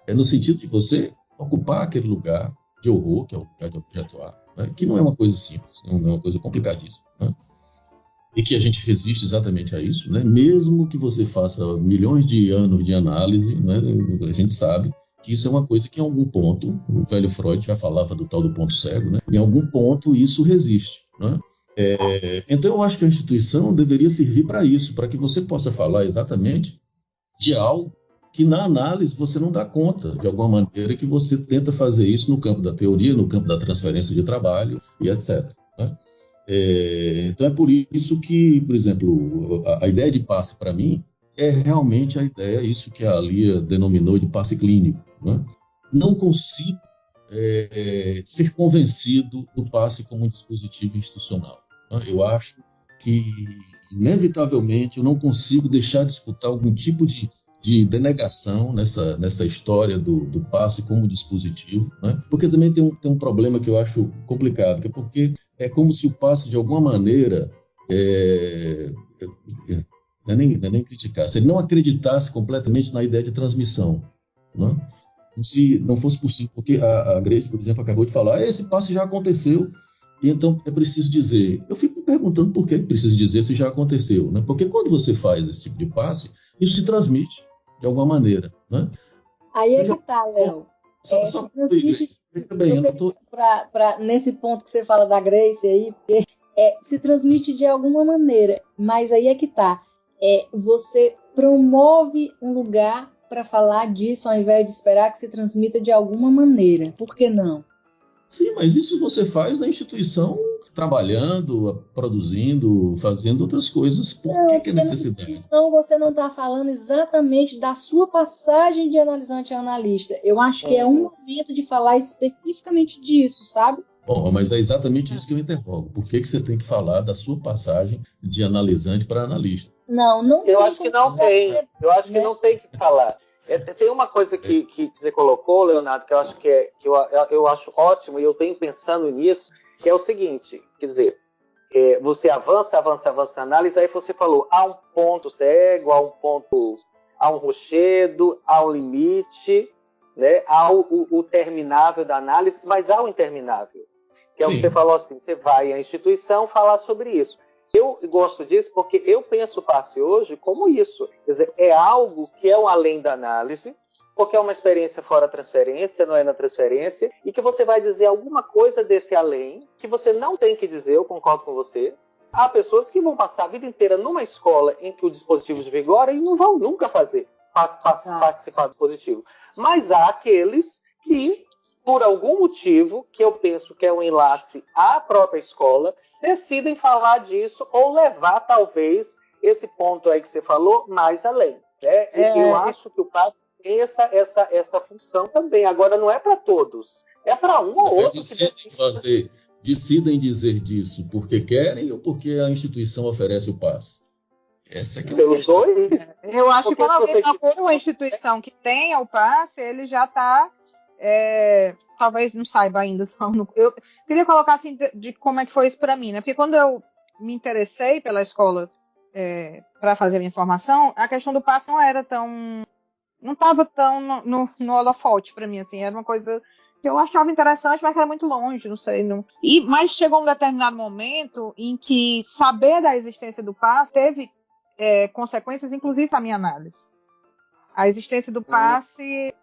é no sentido de você ocupar aquele lugar de horror, que é o lugar de objeto A, né? Que não é uma coisa simples, não é uma coisa complicadíssima, né? E que a gente resiste exatamente a isso, né? Mesmo que você faça milhões de anos de análise, né? A gente sabe que isso é uma coisa que, em algum ponto, o velho Freud já falava do tal do ponto cego, né? Em algum ponto isso resiste, né? Então eu acho que a instituição deveria servir para isso, para que você possa falar exatamente de algo que na análise você não dá conta, de alguma maneira, que você tenta fazer isso no campo da teoria, no campo da transferência de trabalho e etc., né? Então é por isso que, por exemplo, a ideia de passe para mim é realmente a ideia, isso que a Lia denominou de passe clínico, né? Não consigo ser convencido do passe como um dispositivo institucional, né? Eu acho que, inevitavelmente, eu não consigo deixar de disputar algum tipo de denegação nessa história do passe como dispositivo, né? Porque também tem um problema que eu acho complicado, que é porque é como se o passe, de alguma maneira, não é nem criticar, se ele não acreditasse completamente na ideia de transmissão, né? Como se não fosse possível, porque a Grace, por exemplo, acabou de falar, esse passe já aconteceu, e então é preciso dizer. Eu fico me perguntando por que é preciso dizer se já aconteceu, né? Porque quando você faz esse tipo de passe, isso se transmite de alguma maneira, né? Aí é que tá, Léo. Só bem, nesse ponto que você fala da Grace aí, porque se transmite de alguma maneira, mas aí é que tá. Você promove um lugar para falar disso ao invés de esperar que se transmita de alguma maneira. Por que não? Sim, mas isso você faz na instituição, trabalhando, produzindo, fazendo outras coisas. Por que é necessidade? Então você não está falando exatamente da sua passagem de analisante a analista. Eu acho que é um momento de falar especificamente disso, sabe? Bom, mas é exatamente isso que eu interrogo. Por que você tem que falar da sua passagem de analisante para analista? Não. Eu acho que não tem. Eu acho que não tem que falar. Tem uma coisa que você colocou, Leonardo, que eu acho eu acho ótimo, e eu tenho pensando nisso, que é o seguinte, quer dizer, você avança na análise, aí você falou, há um ponto cego, há um rochedo, há um limite, né? Há o terminável da análise, mas há o interminável. Que é o que você falou assim, você vai à instituição falar sobre isso. Eu gosto disso porque eu penso o passe hoje como isso. Quer dizer, é algo que é o além da análise, porque é uma experiência fora a transferência, não é na transferência, e que você vai dizer alguma coisa desse além, que você não tem que dizer, eu concordo com você. Há pessoas que vão passar a vida inteira numa escola em que o dispositivo vigora e não vão nunca participar do dispositivo. Mas há aqueles que, por algum motivo, que eu penso que é um enlace à própria escola, decidem falar disso ou levar, talvez, esse ponto aí que você falou, mais além. Né? Eu acho que o passe tem essa função também. Agora, não é para todos. É para um ou outro. Decidem dizer disso porque querem ou porque a instituição oferece o passe? Essa é que pelos dois? Eu acho que quando alguém procura uma instituição que tenha o passe, ele já está... talvez não saiba ainda. Eu queria colocar assim de como é que foi isso para mim, né? Porque quando eu me interessei pela escola para fazer a minha formação, a questão do passe não estava tão no holofote para mim, assim, era uma coisa que eu achava interessante, mas que era muito longe, não sei. Mas chegou um determinado momento em que saber da existência do passe teve consequências, inclusive para a minha análise. A existência do passe...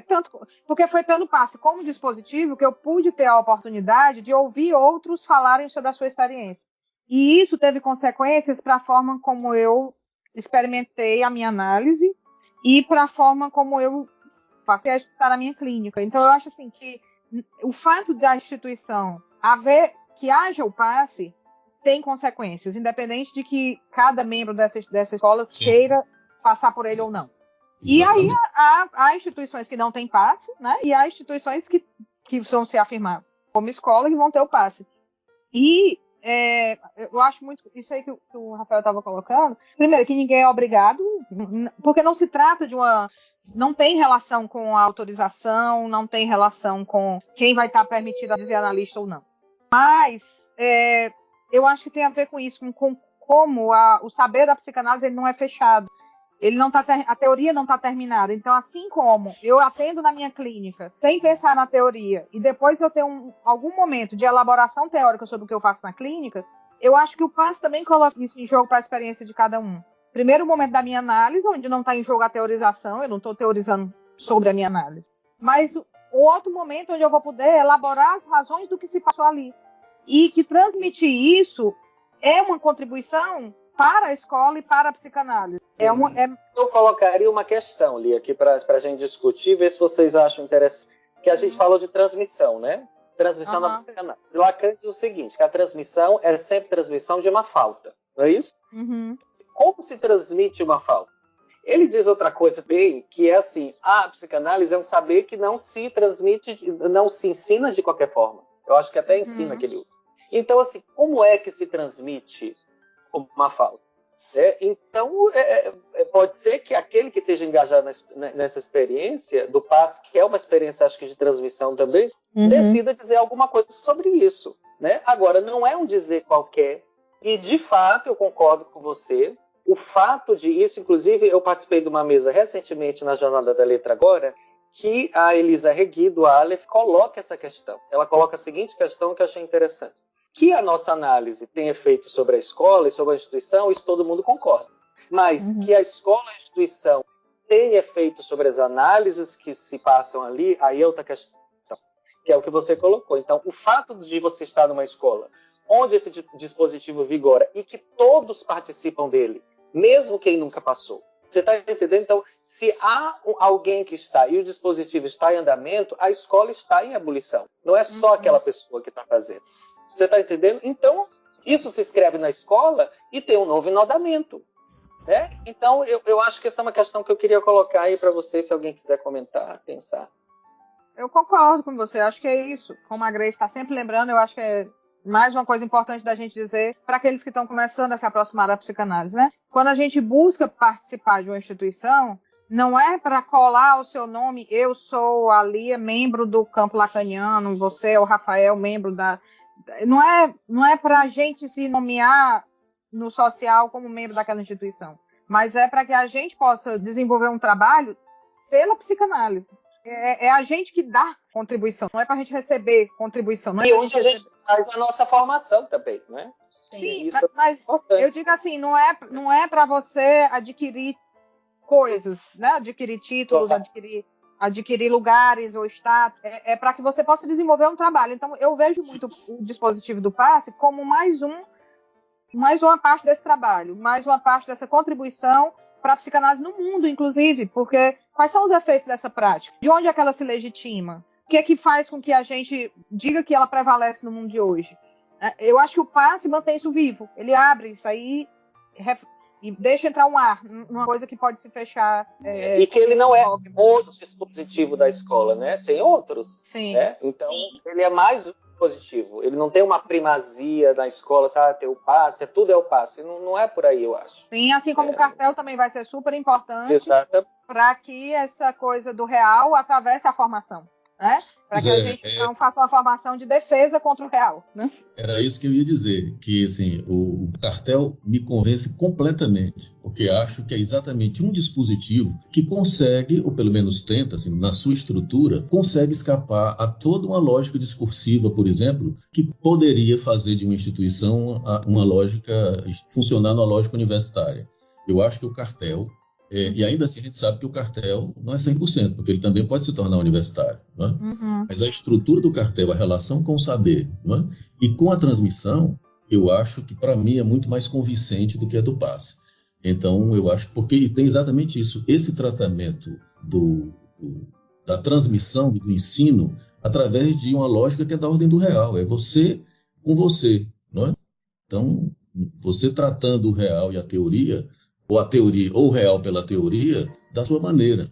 tanto porque foi pelo passe como dispositivo que eu pude ter a oportunidade de ouvir outros falarem sobre a sua experiência. E isso teve consequências para a forma como eu experimentei a minha análise e para a forma como eu passei a estudar na minha clínica. Então, eu acho assim que o fato da instituição que haja o passe tem consequências, independente de que cada membro dessa escola queira passar por ele ou não. E aí há instituições que não têm passe, né? E há instituições que vão se afirmar como escola que vão ter o passe. E eu acho muito isso aí que o Rafael estava colocando. Primeiro, que ninguém é obrigado, porque não se trata de não tem relação com a autorização, não tem relação com quem vai estar permitido a dizer analista ou não. Mas eu acho que tem a ver com isso, com como o saber da psicanálise ele não é fechado. A teoria não está terminada. Então, assim como eu atendo na minha clínica sem pensar na teoria e depois eu tenho algum momento de elaboração teórica sobre o que eu faço na clínica, eu acho que o passe também coloca isso em jogo para a experiência de cada um. Primeiro momento da minha análise, onde não está em jogo a teorização, eu não estou teorizando sobre a minha análise. Mas o outro momento onde eu vou poder elaborar as razões do que se passou ali. E que transmitir isso é uma contribuição para a escola e para a psicanálise. Eu colocaria uma questão ali aqui para a gente discutir, ver se vocês acham interessante. Que a gente falou de transmissão, né? Transmissão na psicanálise. Lacan diz o seguinte, que a transmissão é sempre transmissão de uma falta, não é isso? Uhum. Como se transmite uma falta? Ele diz outra coisa bem, que é assim, a psicanálise é um saber que não se transmite, não se ensina de qualquer forma. Eu acho que até ensina que ele usa. Então, assim, como é que se transmite uma falta? Então, pode ser que aquele que esteja engajado nessa experiência do passe, que é uma experiência, acho que de transmissão também, decida dizer alguma coisa sobre isso. Né? Agora, não é um dizer qualquer, e de fato, eu concordo com você, o fato de isso, inclusive, eu participei de uma mesa recentemente na Jornada da Letra agora, que a Elisa Regui, do Aleph, coloca essa questão. Ela coloca a seguinte questão que eu achei interessante. Que a nossa análise tem efeito sobre a escola e sobre a instituição, isso todo mundo concorda. Mas que a escola e a instituição têm efeito sobre as análises que se passam ali, aí é outra questão, que é o que você colocou. Então, o fato de você estar numa escola onde esse dispositivo vigora e que todos participam dele, mesmo quem nunca passou, Você está entendendo? Então, se há alguém que está e o dispositivo está em andamento, a escola está em ebulição. Não é só aquela pessoa que está fazendo. Você está entendendo? Então, isso se escreve na escola e tem um novo enodamento. Né? Então, eu acho que essa é uma questão que eu queria colocar aí para vocês, se alguém quiser comentar, pensar. Eu concordo com você, acho que é isso. Como a Grace está sempre lembrando, eu acho que é mais uma coisa importante da gente dizer para aqueles que estão começando a se aproximar da psicanálise, né? Quando a gente busca participar de uma instituição, não é para colar o seu nome, eu sou a Lia, membro do campo lacaniano, você é o Rafael, membro da... Não é para a gente se nomear no social como membro daquela instituição, mas é para que a gente possa desenvolver um trabalho pela psicanálise. É a gente que dá contribuição, não é para a gente receber contribuição. Não é e onde a gente faz a nossa formação também, né? Sim, mas eu digo assim, não é para você adquirir coisas, né? Adquirir títulos, adquirir lugares ou status, é para que você possa desenvolver um trabalho. Então, eu vejo muito o dispositivo do passe como mais uma parte desse trabalho, mais uma parte dessa contribuição para a psicanálise no mundo, inclusive, porque quais são os efeitos dessa prática? De onde é que ela se legitima? O que é que faz com que a gente diga que ela prevalece no mundo de hoje? Eu acho que o passe mantém isso vivo. Ele abre isso aí e deixa entrar um ar, uma coisa que pode se fechar. E que ele não é o dispositivo da escola, né? Tem outros. Sim. Né? Então, ele é mais um dispositivo. Ele não tem uma primazia na escola, tem o passe, tudo é o passe. Não é por aí, eu acho. Sim, assim como o cartel também vai ser super importante para que essa coisa do real atravesse a formação, né? Para que a gente não faça uma formação de defesa contra o real, né? Era isso que eu ia dizer, que assim, o cartel me convence completamente, porque acho que é exatamente um dispositivo que consegue, ou pelo menos tenta, assim, na sua estrutura, consegue escapar a toda uma lógica discursiva, por exemplo, que poderia fazer de uma instituição uma lógica, funcionar numa lógica universitária. Eu acho que o cartel, e ainda assim a gente sabe que o cartel não é 100%, porque ele também pode se tornar universitário. Não é? Uhum. Mas a estrutura do cartel, a relação com o saber, não é? E com a transmissão, eu acho que para mim é muito mais convincente do que a do passe. Então eu acho, porque tem exatamente isso, esse tratamento da transmissão e do ensino através de uma lógica que é da ordem do real, é você com você. Não é? Então, você tratando o real e a teoria, ou a teoria, ou o real pela teoria, da sua maneira.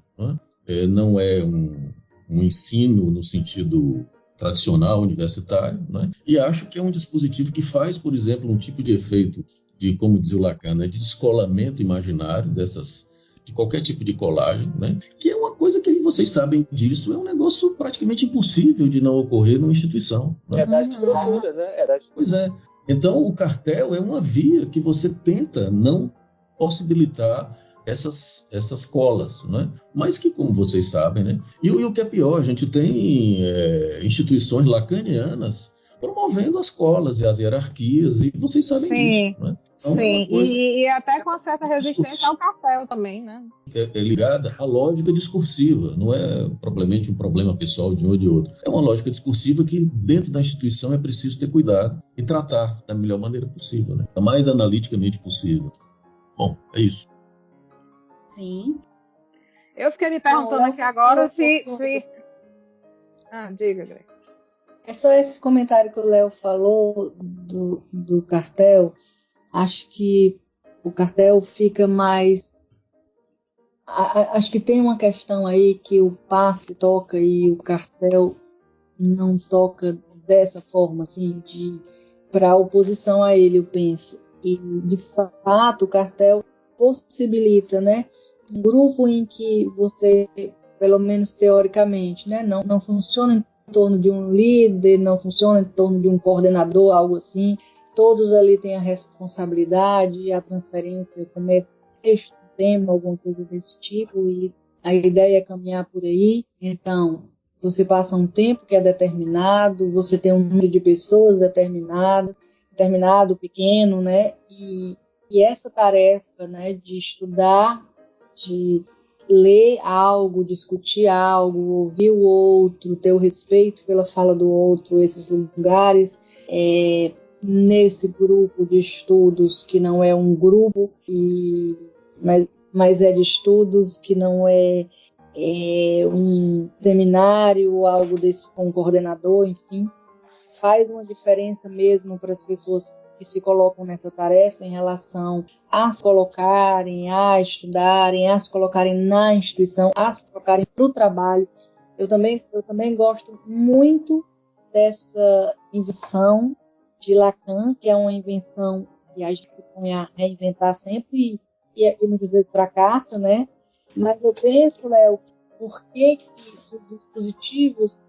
Não é um ensino no sentido tradicional, universitário, né? E acho que é um dispositivo que faz, por exemplo, um tipo de efeito de, como dizia o Lacan, né, de descolamento imaginário de qualquer tipo de colagem, né? Que é uma coisa que vocês sabem disso, é um negócio praticamente impossível de não ocorrer numa instituição. Né? É da estrutura, né? Pois é. Então, o cartel é uma via que você tenta não possibilitar essas colas, né? Mas que, como vocês sabem, né? E o que é pior, a gente tem instituições lacanianas promovendo as colas e as hierarquias, e vocês sabem disso, né? Então, sim, e até com certa resistência ao cartel também, né? É ligada à lógica discursiva, não é propriamente um problema pessoal de um ou de outro. É uma lógica discursiva que dentro da instituição é preciso ter cuidado e tratar da melhor maneira possível, né? Da mais analiticamente possível. Bom, é isso. Sim. Eu fiquei me perguntando aqui agora se... diga, Greg. É só esse comentário que o Léo falou do cartel. Acho que o cartel fica mais... Acho que tem uma questão aí que o passe toca e o cartel não toca dessa forma, assim, para oposição a ele, eu penso. E, de fato, o cartel possibilita, né, um grupo em que você, pelo menos teoricamente, né, não funciona em torno de um líder, não funciona em torno de um coordenador, algo assim. Todos ali têm a responsabilidade, a transferência começa texto, tema, alguma coisa desse tipo, e a ideia é caminhar por aí. Então, você passa um tempo que é determinado, você tem um número de pessoas determinado, pequeno, né, e essa tarefa, né, de estudar, de ler algo, discutir algo, ouvir o outro, ter o respeito pela fala do outro, esses lugares, nesse grupo de estudos que não é um grupo, mas mas é de estudos, que não é, um seminário ou algo desse com um coordenador, enfim. Faz uma diferença mesmo para as pessoas que se colocam nessa tarefa em relação a se colocarem, a estudarem, a se colocarem na instituição, a se colocarem para o trabalho. Eu também gosto muito dessa invenção de Lacan, que é uma invenção que a gente se põe a reinventar sempre e muitas vezes fracassa, né? Mas eu penso, Léo, por que os dispositivos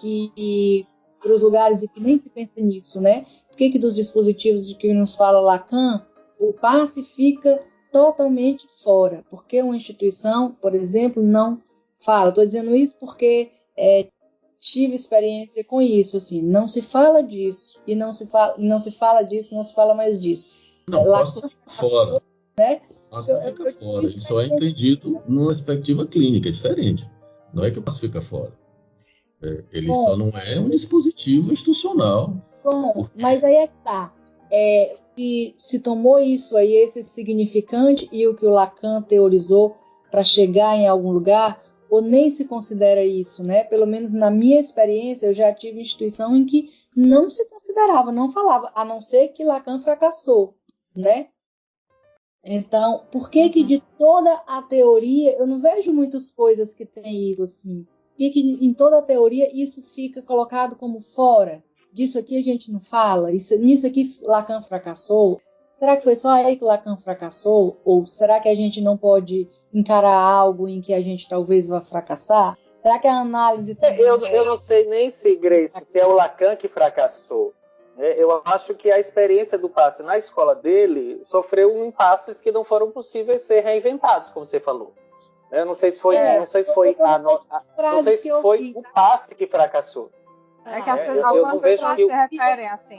que para os lugares e que nem se pensa nisso, né? Por que dos dispositivos de que nos fala Lacan, o passe fica totalmente fora? Porque uma instituição, por exemplo, não fala. Estou dizendo isso porque tive experiência com isso, assim, não se fala disso, e não se fala disso, não se fala mais disso. Não, passa fora. Né? Passa fica fora. Isso só é entendido numa perspectiva clínica, é diferente. Não é que o passe fica fora. Ele só não é um dispositivo institucional. Bom, mas aí é que tá. Se tomou isso aí, esse significante, e o que o Lacan teorizou para chegar em algum lugar, ou nem se considera isso, né? Pelo menos na minha experiência, eu já tive instituição em que não se considerava, não falava, a não ser que Lacan fracassou, né? Então, por que de toda a teoria, eu não vejo muitas coisas que tem isso assim, por que em toda a teoria isso fica colocado como fora? Disso aqui a gente não fala, nisso aqui Lacan fracassou? Será que foi só aí que Lacan fracassou? Ou será que a gente não pode encarar algo em que a gente talvez vá fracassar? Será que a análise... Eu não sei nem se, Grace, se é o Lacan que fracassou. Eu acho que a experiência do passe na escola dele sofreu impasses que não foram possíveis ser reinventados, como você falou. Eu não sei se foi, o passe que fracassou. É que as pessoas, algumas pessoas se referem assim.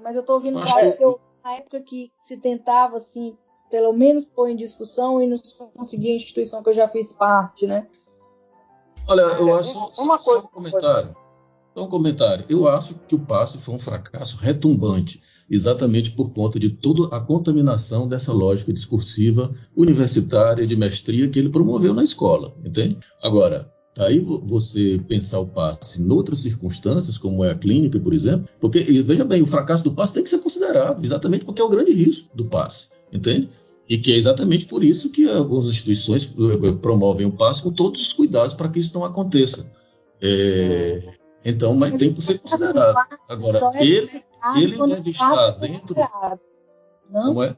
Mas eu estou ouvindo falar que na época que se tentava, assim, pelo menos pôr em discussão e não conseguia a instituição que eu já fiz parte, né? Olha, eu acho... Um comentário. Eu acho que o passe foi um fracasso retumbante, exatamente por conta de toda a contaminação dessa lógica discursiva universitária de mestria que ele promoveu na escola, entende? Agora, aí você pensar o passe em outras circunstâncias, como é a clínica, por exemplo, porque, veja bem, o fracasso do passe tem que ser considerado, exatamente porque é o grande risco do passe, entende? E que é exatamente por isso que algumas instituições promovem o passe com todos os cuidados para que isso não aconteça. Então, mas tem que ser considerado. Agora, ele deve estar dentro... Não? Como é?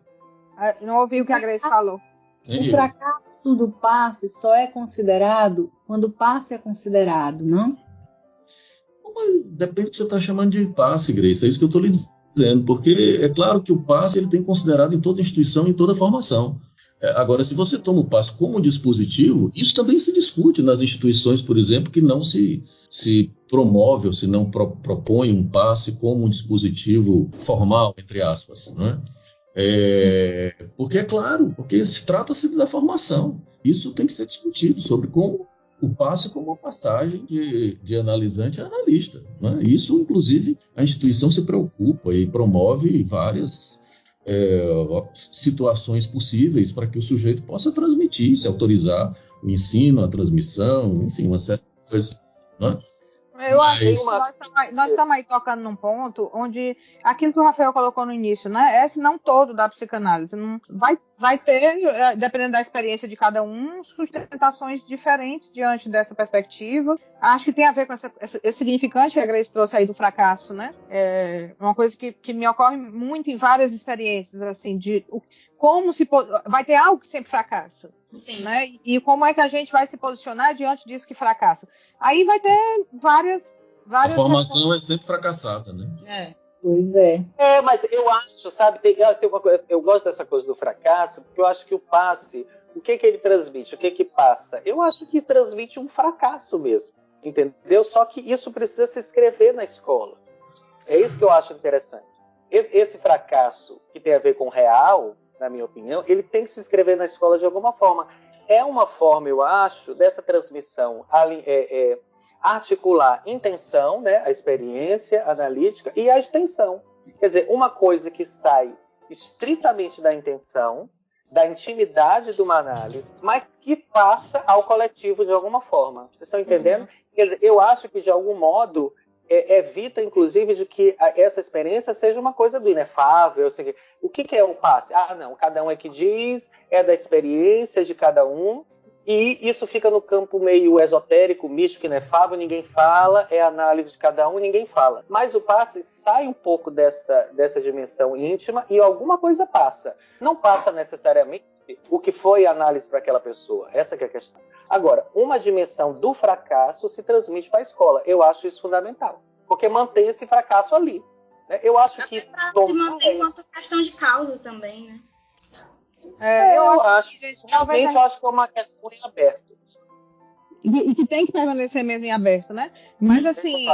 Não ouvi o que a Grace falou. O fracasso do passe só é considerado quando o passe é considerado, não? Depende do que você está chamando de passe, Grace. É isso que eu estou lhe dizendo. Porque é claro que o passe ele tem considerado em toda instituição, em toda formação. Agora, se você toma o passe como dispositivo, isso também se discute nas instituições, por exemplo, que não se promove ou se não propõe um passe como um dispositivo formal, entre aspas, né? Porque é claro, porque trata-se da formação. Isso tem que ser discutido sobre como o passe como uma passagem de analisante a analista, né? Isso, inclusive, a instituição se preocupa e promove várias situações possíveis para que o sujeito possa transmitir, se autorizar o ensino, a transmissão, enfim, uma série de coisas, né? Nós estamos aí tocando num ponto onde aquilo que o Rafael colocou no início, né? Esse não todo da psicanálise. Não, vai ter, dependendo da experiência de cada um, sustentações diferentes diante dessa perspectiva. Acho que tem a ver com esse significante que a Grace trouxe aí do fracasso, né? Uma coisa que me ocorre muito em várias experiências, assim, de como vai ter algo que sempre fracassa. Sim. Né? E como é que a gente vai se posicionar diante disso que fracassa? Aí vai ter várias a formação é sempre fracassada, né? Pois é. Mas eu acho, sabe, eu gosto dessa coisa do fracasso, porque eu acho que o passe, o que ele transmite, o que passa? Eu acho que isso transmite um fracasso mesmo, entendeu? Só que isso precisa se escrever na escola. É isso que eu acho interessante. Esse fracasso que tem a ver com o real, na minha opinião, ele tem que se escrever na escola de alguma forma. É uma forma, eu acho, dessa transmissão articular intenção, né, a experiência analítica e a extensão. Quer dizer, uma coisa que sai estritamente da intenção da intimidade de uma análise, mas que passa ao coletivo de alguma forma. Vocês estão entendendo? Quer dizer, eu acho que, de algum modo, evita, inclusive, de que essa experiência seja uma coisa do inefável. Assim, o que é o passe? Não, cada um é que diz, é da experiência de cada um, e isso fica no campo meio esotérico, místico, inefável, ninguém fala, é a análise de cada um, ninguém fala. Mas o passe sai um pouco dessa dimensão íntima e alguma coisa passa. Não passa necessariamente o que foi a análise para aquela pessoa. Essa que é a questão. Agora, uma dimensão do fracasso se transmite para a escola. Eu acho isso fundamental, porque mantém esse fracasso ali. Né? Eu acho até que se manter enquanto questão de causa também, né? Eu acho que, realmente, eu acho que é uma questão em aberto. E que tem que permanecer mesmo em aberto, né? Mas, assim,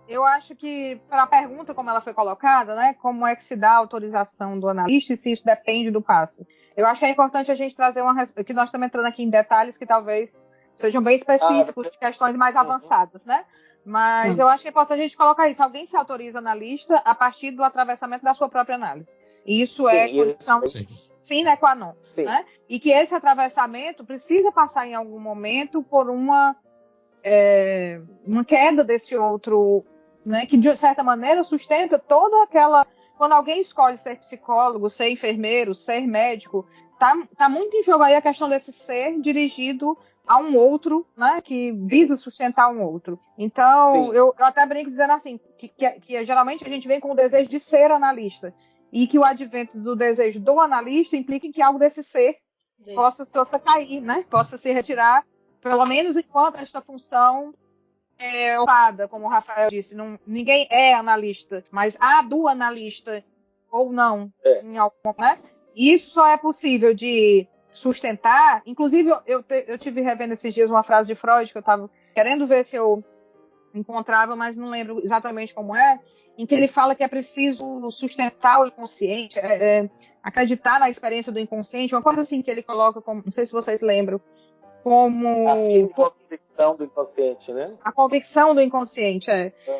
eu acho que, para a pergunta como ela foi colocada, né? Como é que se dá a autorização do analista e se isso depende do passe? Eu acho que é importante a gente trazer que nós estamos entrando aqui em detalhes que talvez sejam bem específicos, de questões mais avançadas, né? Mas eu acho que é importante a gente colocar isso. Alguém se autoriza analista a partir do atravessamento da sua própria análise. Isso é condição sine qua non. Né? E que esse atravessamento precisa passar em algum momento por uma queda desse outro, né? Que de certa maneira sustenta toda aquela... Quando alguém escolhe ser psicólogo, ser enfermeiro, ser médico, tá muito em jogo aí a questão desse ser dirigido a um outro, né, que visa sustentar um outro. Então, eu até brinco dizendo assim, que geralmente a gente vem com o desejo de ser analista, e que o advento do desejo do analista implica que algo desse ser possa cair, né, possa se retirar, pelo menos enquanto esta função é ocupada, como o Rafael disse. Ninguém é analista, mas há do analista, ou não, em algum, né? Isso só é possível de sustentar. Inclusive, eu tive revendo esses dias uma frase de Freud que eu estava querendo ver se eu encontrava, mas não lembro exatamente como é, em que ele fala que é preciso sustentar o inconsciente, acreditar na experiência do inconsciente, uma coisa assim que ele coloca como, não sei se vocês lembram, como... A convicção do inconsciente, né? A convicção do inconsciente,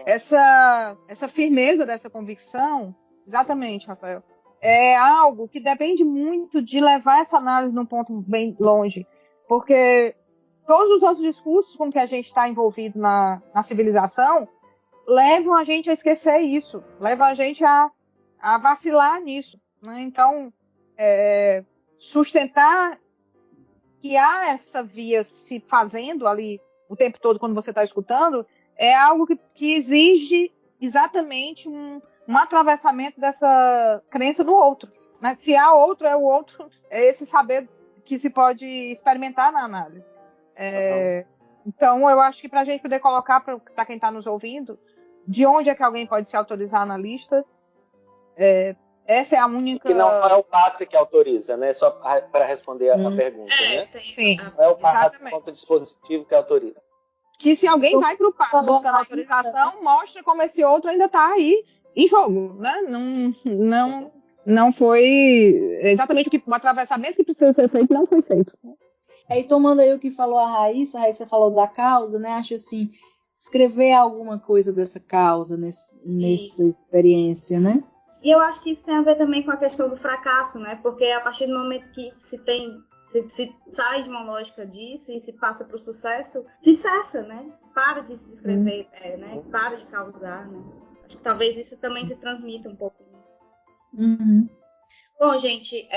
Essa firmeza dessa convicção, exatamente, Rafael, é algo que depende muito de levar essa análise num ponto bem longe, porque todos os outros discursos com que a gente está envolvido na civilização levam a gente a esquecer isso, levam a gente a vacilar nisso. Né? Então, sustentar que há essa via se fazendo ali o tempo todo quando você está escutando é algo que exige exatamente um atravessamento dessa crença no outro. Né? Se há outro, é o outro, é esse saber que se pode experimentar na análise. Então, eu acho que para a gente poder colocar para quem está nos ouvindo, de onde é que alguém pode se autorizar analista, essa é a única... Que não é o passe que autoriza, né? Só para responder a pergunta, né? Sim, não é o passe quanto dispositivo que autoriza. Que se alguém vai para o passe buscando autorização, mostra como esse outro ainda está aí em jogo, né? Não foi exatamente o atravessamento que precisa ser feito, não foi feito. Aí, tomando aí o que falou a Raíssa falou da causa, né? Acho assim, escrever alguma coisa dessa causa nessa experiência, né? E eu acho que isso tem a ver também com a questão do fracasso, né? Porque a partir do momento que se sai de uma lógica disso e se passa para o sucesso, se cessa, né? Para de se escrever, né? Para de causar, né? Acho que talvez isso também se transmita um pouco. Bom, gente,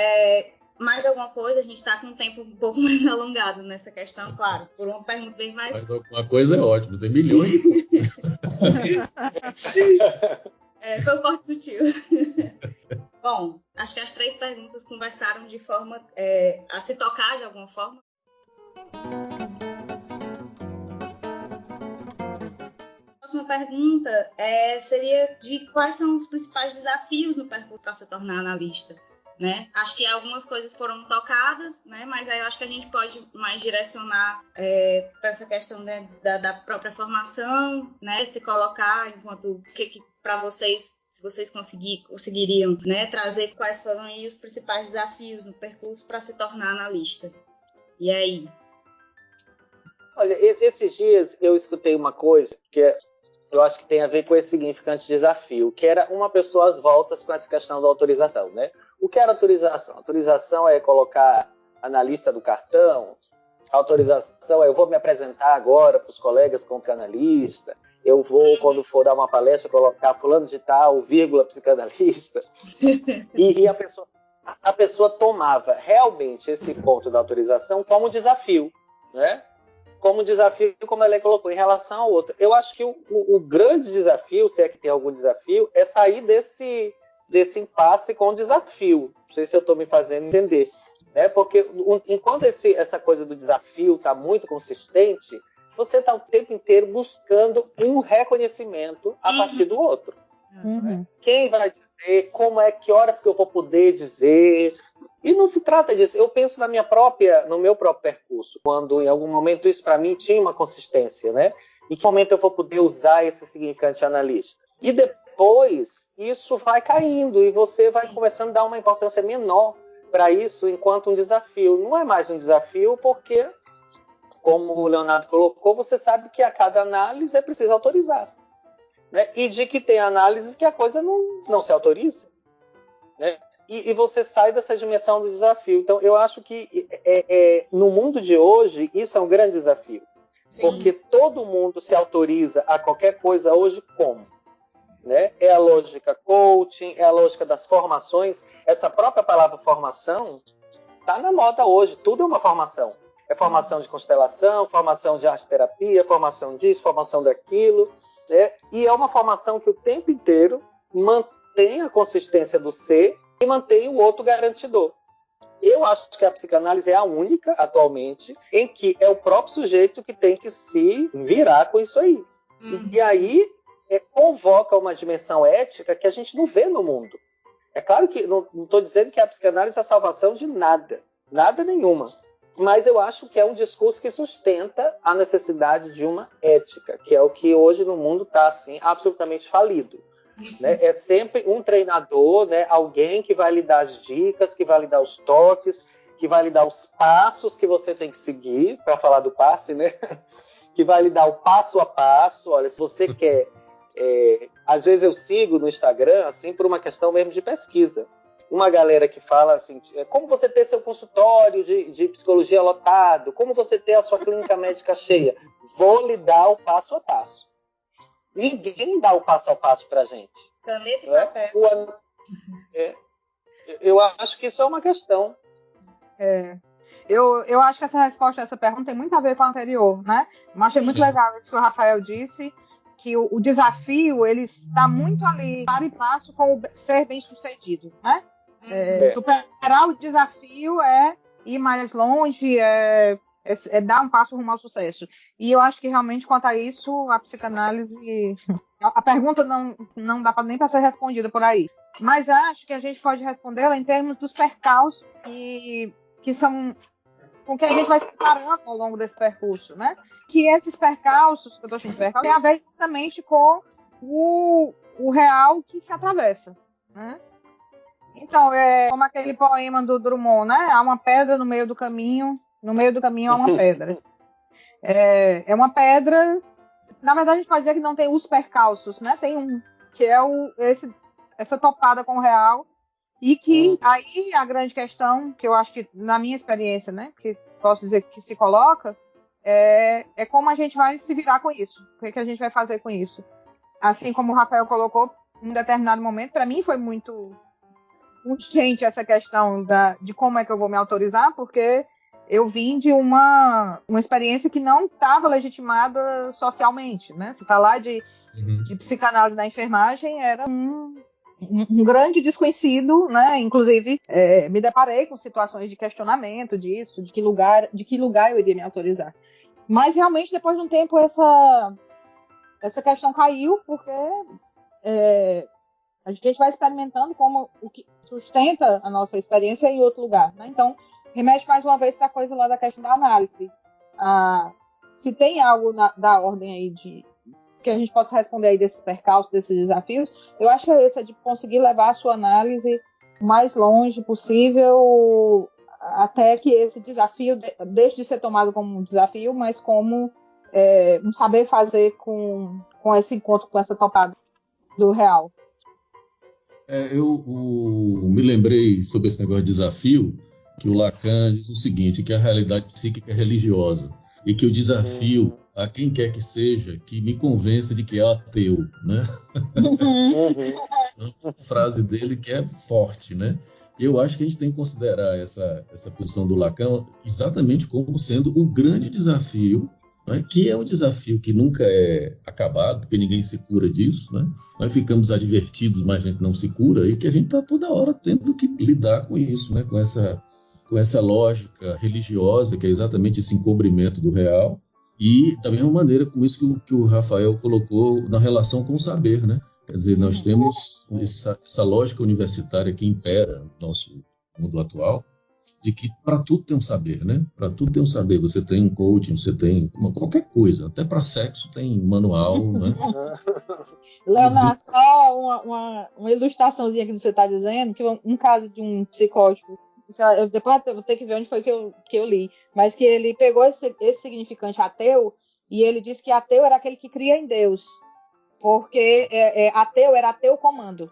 mais alguma coisa? A gente está com um tempo um pouco mais alongado nessa questão, claro. Por uma pergunta bem mais... Mas alguma coisa é ótimo, tem milhões de... Foi um corte sutil. Bom, acho que as 3 perguntas conversaram de forma a se tocar de alguma forma. A próxima pergunta seria de quais são os principais desafios no percurso para se tornar analista. Né? Acho que algumas coisas foram tocadas, né? Mas aí eu acho que a gente pode mais direcionar para essa questão, né, da própria formação, né? Se colocar enquanto que para vocês, se vocês conseguiriam, né, trazer quais foram aí os principais desafios no percurso para se tornar analista. E aí? Olha, esses dias eu escutei uma coisa que eu acho que tem a ver com esse significante desafio, que era uma pessoa às voltas com essa questão da autorização, né? O que era autorização? Autorização é colocar na lista do cartão. Autorização é eu vou me apresentar agora para os colegas como canalista. Eu vou, quando for dar uma palestra, colocar fulano de tal, vírgula, psicanalista. E a pessoa tomava realmente esse ponto da autorização como desafio, né? Como desafio, como ela colocou, em relação ao outro. Eu acho que o grande desafio, se é que tem algum desafio, é sair desse impasse com o desafio. Não sei se eu estou me fazendo entender. Né? Porque enquanto essa coisa do desafio está muito consistente, você está o tempo inteiro buscando um reconhecimento a partir do outro. Uhum. Quem vai dizer, que horas que eu vou poder dizer? E não se trata disso. Eu penso no meu próprio percurso, quando em algum momento isso para mim tinha uma consistência, né? Em que momento eu vou poder usar esse significante analista? E depois isso vai caindo e você vai começando a dar uma importância menor para isso enquanto um desafio. Não é mais um desafio porque, como o Leonardo colocou, você sabe que a cada análise é preciso autorizar-se. Né? E de que tem análises que a coisa não se autoriza. Né? E você sai dessa dimensão do desafio. Então, eu acho que no mundo de hoje, isso é um grande desafio. Sim. Porque todo mundo se autoriza a qualquer coisa hoje como? Né? É a lógica coaching, é a lógica das formações. Essa própria palavra formação está na moda hoje. Tudo é uma formação. É formação de constelação, formação de arte-terapia, formação disso, formação daquilo. Né? E é uma formação que o tempo inteiro mantém a consistência do ser e mantém o outro garantidor. Eu acho que a psicanálise é a única, atualmente, em que é o próprio sujeito que tem que se virar com isso aí. E aí convoca uma dimensão ética que a gente não vê no mundo. É claro que não estou dizendo que a psicanálise é a salvação de nada, nada nenhuma. Mas eu acho que é um discurso que sustenta a necessidade de uma ética, que é o que hoje no mundo está assim, absolutamente falido. Né? É sempre um treinador, né? Alguém que vai lhe dar as dicas, que vai lhe dar os toques, que vai lhe dar os passos que você tem que seguir, para falar do passe, né? Que vai lhe dar o passo a passo. Olha, se você quer... às vezes eu sigo no Instagram assim, por uma questão mesmo de pesquisa. Uma galera que fala assim, como você ter seu consultório de psicologia lotado, como você ter a sua clínica médica cheia. Vou lhe dar o passo a passo. Ninguém dá o passo a passo pra gente. Caneta e papel. Eu acho que isso é uma questão. Eu acho que essa resposta a essa pergunta tem muito a ver com a anterior, né? Eu achei muito legal isso que o Rafael disse, que o desafio, ele está muito ali, para e passo com o ser bem-sucedido, né? Superar o desafio é ir mais longe, é dar um passo rumo ao sucesso. E eu acho que realmente, quanto a isso, a psicanálise... A pergunta não dá nem para ser respondida por aí. Mas acho que a gente pode respondê-la em termos dos percalços que são... com que a gente vai se preparando ao longo desse percurso, né? Que esses percalços, que eu estou chamando de percalços, tem a ver exatamente com o real que se atravessa, né? Então, como aquele poema do Drummond, né? Há uma pedra no meio do caminho há uma pedra. É uma pedra, na verdade a gente pode dizer que não tem os percalços, né? Tem um, que é essa topada com o real, e que aí a grande questão, que eu acho que na minha experiência, né, que posso dizer que se coloca, é como a gente vai se virar com isso, o que a gente vai fazer com isso. Assim como o Rafael colocou, em um determinado momento, para mim foi muito urgente essa questão de como é que eu vou me autorizar, porque eu vim de uma experiência que não estava legitimada socialmente, né? Se falar de psicanálise na enfermagem era um grande desconhecido, né? Inclusive, me deparei com situações de questionamento disso, de que lugar eu iria me autorizar. Mas realmente, depois de um tempo, essa questão caiu, porque a gente vai experimentando como o que sustenta a nossa experiência em outro lugar, né? Então, remete mais uma vez para a coisa lá da questão da análise. Se tem algo da ordem aí que a gente possa responder aí desses percalços, desses desafios, eu acho que é esse, de conseguir levar a sua análise o mais longe possível, até que esse desafio deixe de ser tomado como um desafio, mas como um saber fazer com esse encontro, com essa topada do real. Me lembrei sobre esse negócio de desafio, que o Lacan diz o seguinte, que a realidade psíquica é religiosa, e que o desafio a quem quer que seja, que me convença de que é ateu, né? Essa é uma frase dele que é forte, né? Eu acho que a gente tem que considerar essa posição do Lacan exatamente como sendo o grande desafio, né? Que é um desafio que nunca é acabado, porque ninguém se cura disso, né? Nós ficamos advertidos, mas a gente não se cura, e que a gente está toda hora tendo que lidar com isso, né? Com essa lógica religiosa, que é exatamente esse encobrimento do real, e da mesma maneira com isso que o Rafael colocou na relação com o saber, né? Quer dizer, nós temos essa lógica universitária que impera no nosso mundo atual, de que para tudo tem um saber, né? Para tudo tem um saber. Você tem um coaching, você tem qualquer coisa, até para sexo tem manual, né? Leonardo, só uma ilustraçãozinha que você está dizendo, que um caso de um psicótico, depois eu vou ter que ver onde foi que eu li, mas que ele pegou esse significante ateu e ele disse que ateu era aquele que cria em Deus, porque ateu era ateu comando.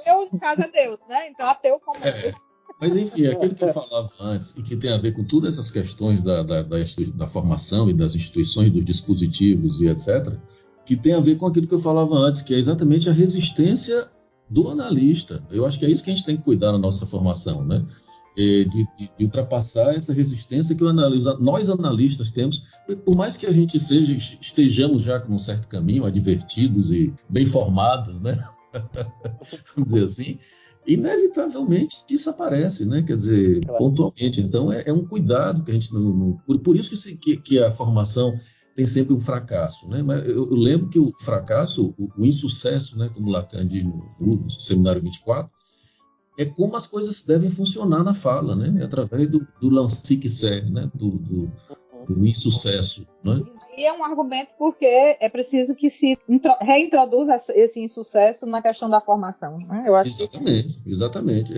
Deus, no caso é Deus, né? Então ateu comando. Mas enfim, aquilo que eu falava antes, e que tem a ver com todas essas questões da formação e das instituições, dos dispositivos e etc., que tem a ver com aquilo que eu falava antes, que é exatamente a resistência do analista. Eu acho que é isso que a gente tem que cuidar na nossa formação, né? De ultrapassar essa resistência que nós analistas temos, por mais que a gente estejamos já com um certo caminho, advertidos e bem formados, né? Vamos dizer assim, inevitavelmente isso aparece, né? Quer dizer, pontualmente. Então é um cuidado que a gente por isso que a formação tem sempre um fracasso, né? Mas eu lembro que o fracasso, o insucesso, né, como Lacan diz no Seminário 24, é como as coisas devem funcionar na fala, né? Através do lance que serve, né? Do insucesso, né? E é um argumento porque é preciso que se reintroduza esse insucesso na questão da formação, né? Eu acho exatamente.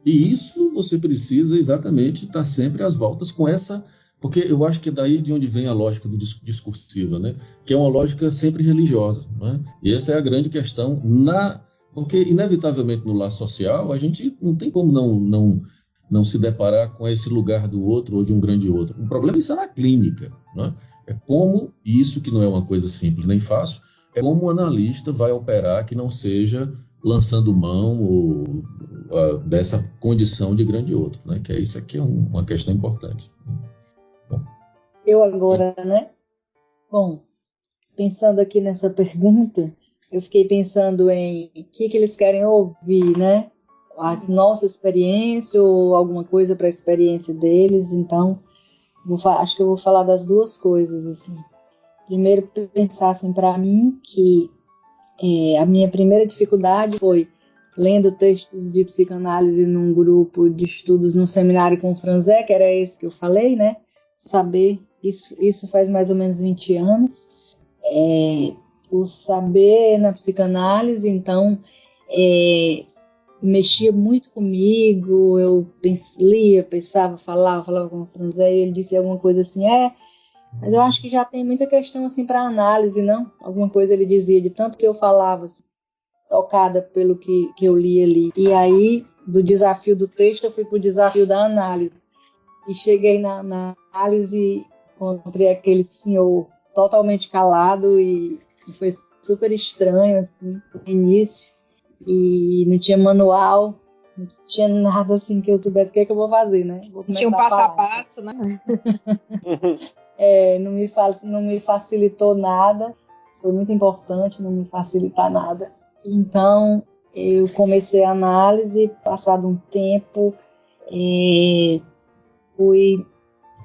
E isso você precisa exatamente estar sempre às voltas com essa, porque eu acho que é daí de onde vem a lógica do discursiva, né? Que é uma lógica sempre religiosa, né? E essa é a grande questão porque inevitavelmente no laço social a gente não tem como não se deparar com esse lugar do outro ou de um grande outro. O problema é isso na clínica, né? É como isso, que não é uma coisa simples nem fácil, é como o analista vai operar que não seja lançando mão dessa condição de grande outro, né? Que isso aqui é uma questão importante. Bom. Eu agora, né? Bom, pensando aqui nessa pergunta, eu fiquei pensando em o que eles querem ouvir, né? A nossa experiência ou alguma coisa para a experiência deles. Então, acho que eu vou falar das duas coisas, assim. Primeiro, pensar assim, para mim que a minha primeira dificuldade foi lendo textos de psicanálise num grupo de estudos no seminário com o Franzé, que era esse que eu falei, né? Saber, isso faz mais ou menos 20 anos. O saber na psicanálise, então, mexia muito comigo, eu lia, pensava, falava com o Franzé, e ele disse alguma coisa assim, mas eu acho que já tem muita questão assim para análise, não? Alguma coisa ele dizia, de tanto que eu falava, assim, tocada pelo que eu li ali. E aí, do desafio do texto, eu fui pro desafio da análise. E cheguei na análise e encontrei aquele senhor totalmente calado e foi super estranho, assim, no início. E não tinha manual, não tinha nada assim que eu soubesse o que é que eu vou fazer, né? Tinha um passo a passo, né? Não me facilitou nada, foi muito importante não me facilitar nada. Então, eu comecei a análise, passado um tempo, fui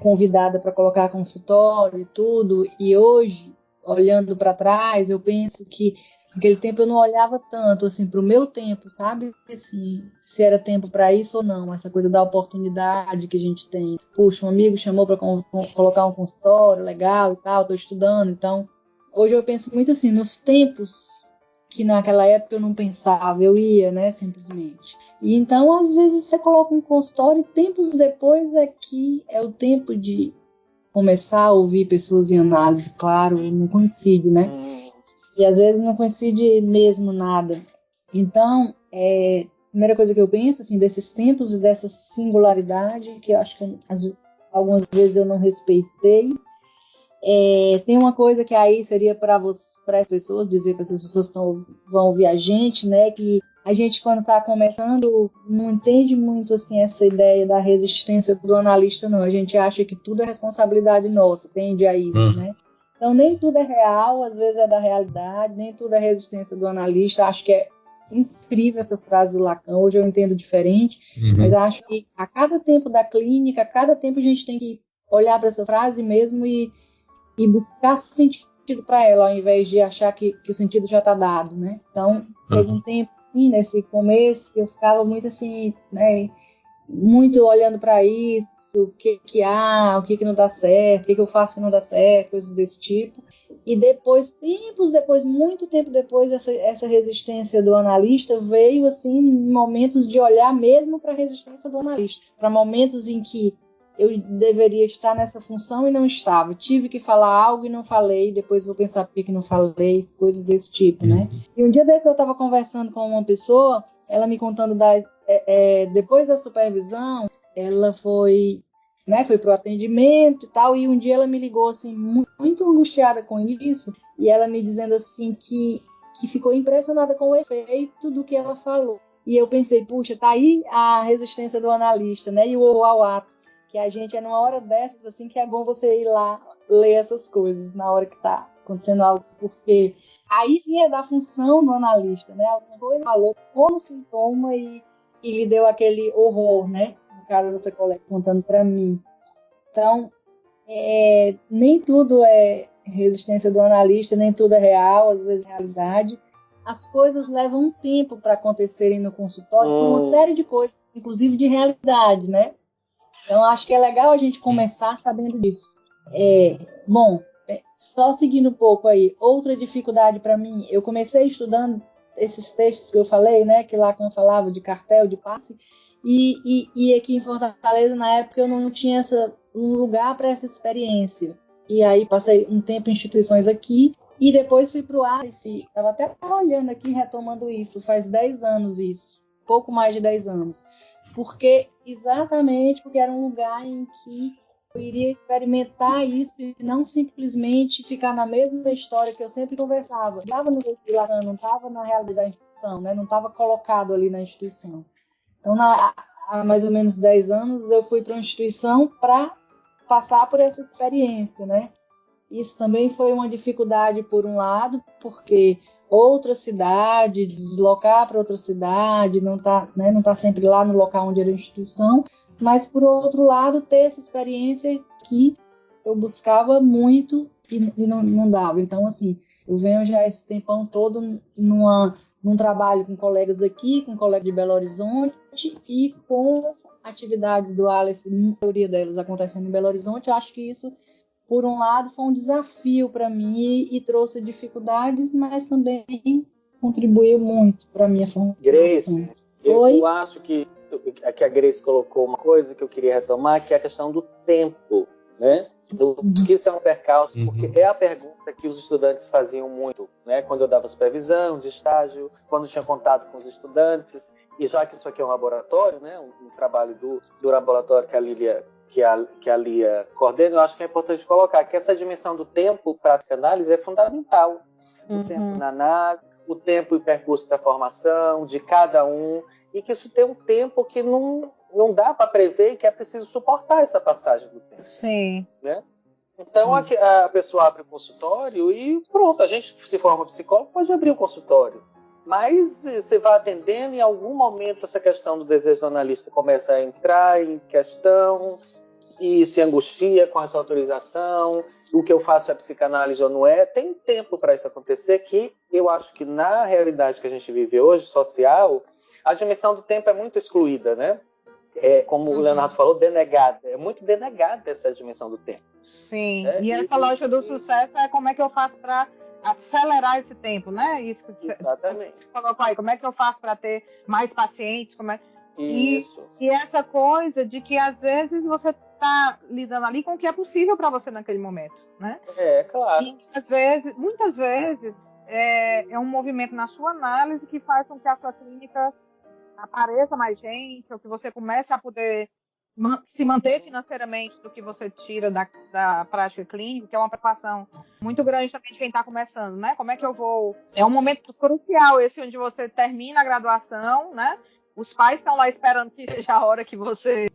convidada para colocar consultório e tudo, e hoje, olhando para trás, eu penso que naquele tempo eu não olhava tanto assim para o meu tempo, sabe? Assim, se era tempo para isso ou não, essa coisa da oportunidade que a gente tem. Puxa, um amigo chamou para colocar um consultório, legal e tal, estou estudando. Então, hoje eu penso muito assim, nos tempos que naquela época eu não pensava, eu ia, né, simplesmente. E então, às vezes, você coloca um consultório e tempos depois é que é o tempo de começar a ouvir pessoas em análise, claro, não coincide, né? E às vezes não coincide mesmo nada. Então, a primeira coisa que eu penso, assim, desses tempos e dessa singularidade, que eu acho que algumas vezes eu não respeitei, tem uma coisa que aí seria para as pessoas, dizer para essas pessoas que vão ouvir a gente, né, que a gente, quando está começando, não entende muito assim, essa ideia da resistência do analista, não. A gente acha que tudo é responsabilidade nossa, tende a isso, né? Então, nem tudo é real, às vezes é da realidade, nem tudo é resistência do analista. Acho que é incrível essa frase do Lacan, hoje eu entendo diferente, mas acho que a cada tempo da clínica, a cada tempo a gente tem que olhar para essa frase mesmo e buscar sentido para ela, ao invés de achar que o sentido já está dado, né? Então, teve um tempo, assim, nesse começo, que eu ficava muito assim, né, muito olhando para isso, o que não dá certo, o que eu faço que não dá certo, coisas desse tipo. E depois, muito tempo depois, essa resistência do analista veio, assim, em momentos de olhar mesmo para a resistência do analista, para momentos em que eu deveria estar nessa função e não estava. Tive que falar algo e não falei, depois vou pensar por que não falei, coisas desse tipo, né? E um dia desse eu estava conversando com uma pessoa, ela me contando depois da supervisão, ela foi pro atendimento e tal, e um dia ela me ligou assim, muito angustiada com isso, e ela me dizendo assim que ficou impressionada com o efeito do que ela falou. E eu pensei, puxa, tá aí a resistência do analista, né? E o ao ato, que a gente numa hora dessas, assim, que é bom você ir lá ler essas coisas na hora que tá acontecendo algo, porque aí sim é da função do analista, né? Alguma coisa falou, ficou no sintoma e lhe deu aquele horror, né? No caso dessa colega contando para mim. Então, nem tudo é resistência do analista, nem tudo é real, às vezes é realidade. As coisas levam um tempo para acontecerem no consultório, por uma série de coisas, inclusive de realidade, né? Então, acho que é legal a gente começar sabendo disso. Só seguindo um pouco aí, outra dificuldade para mim, eu comecei estudando esses textos que eu falei, né, que Lacan falava de cartel, de passe, e aqui em Fortaleza, na época, eu não tinha um lugar para essa experiência. E aí passei um tempo em instituições aqui, e depois fui para o ALEF, estava até olhando aqui, retomando isso, faz 10 anos isso, pouco mais de 10 anos. Exatamente porque era um lugar em que eu iria experimentar isso e não simplesmente ficar na mesma história que eu sempre conversava. Estava no vestibular, não estava na realidade da instituição, né? Não estava colocado ali na instituição. Então, há mais ou menos 10 anos, eu fui para uma instituição para passar por essa experiência, né? Isso também foi uma dificuldade, por um lado, porque outra cidade, deslocar para outra cidade, não tá sempre lá no local onde era a instituição, mas, por outro lado, ter essa experiência que eu buscava muito e não dava. Então, assim, eu venho já esse tempão todo num trabalho com colegas aqui, com colegas de Belo Horizonte e com atividades do Aleph, a maioria delas acontecendo em Belo Horizonte. Eu acho que isso, por um lado, foi um desafio para mim e trouxe dificuldades, mas também contribuiu muito para a minha formação. Grace, eu acho que a Grace colocou uma coisa que eu queria retomar, que é a questão do tempo, né? Eu acho que isso é um percalço, porque é a pergunta que os estudantes faziam muito, né? Quando eu dava supervisão de estágio, quando tinha contato com os estudantes, e já que isso aqui é um laboratório, né? Um trabalho do laboratório que a Lia coordena, eu acho que é importante colocar que essa dimensão do tempo para a análise é fundamental. O tempo na análise, o tempo e percurso da formação de cada um, e que isso tem um tempo que não dá para prever e que é preciso suportar essa passagem do tempo. Sim. Né? Então a pessoa abre o consultório e pronto, a gente se forma psicólogo, pode abrir o consultório. Mas você vai atendendo, em algum momento essa questão do desejo do analista começa a entrar em questão e se angustia com essa autorização, o que eu faço é psicanálise ou não é. Tem tempo para isso acontecer, que eu acho que na realidade que a gente vive hoje, social, a dimensão do tempo é muito excluída, né? Como o Leonardo falou, denegada. É muito denegada essa dimensão do tempo. Sim, e essa lógica do sucesso é como é que eu faço para acelerar esse tempo, né? Isso que Exatamente. Você colocou aí, como é que eu faço para ter mais pacientes? Isso. E essa coisa de que às vezes você está lidando ali com o que é possível para você naquele momento, né? Claro. E muitas vezes, é um movimento na sua análise que faz com que a sua clínica apareça mais gente, ou que você comece a poder se manter financeiramente do que você tira da prática clínica, que é uma preocupação muito grande também de quem está começando, né? Como é que eu vou... É um momento crucial esse onde você termina a graduação, né? Os pais estão lá esperando que seja a hora que você,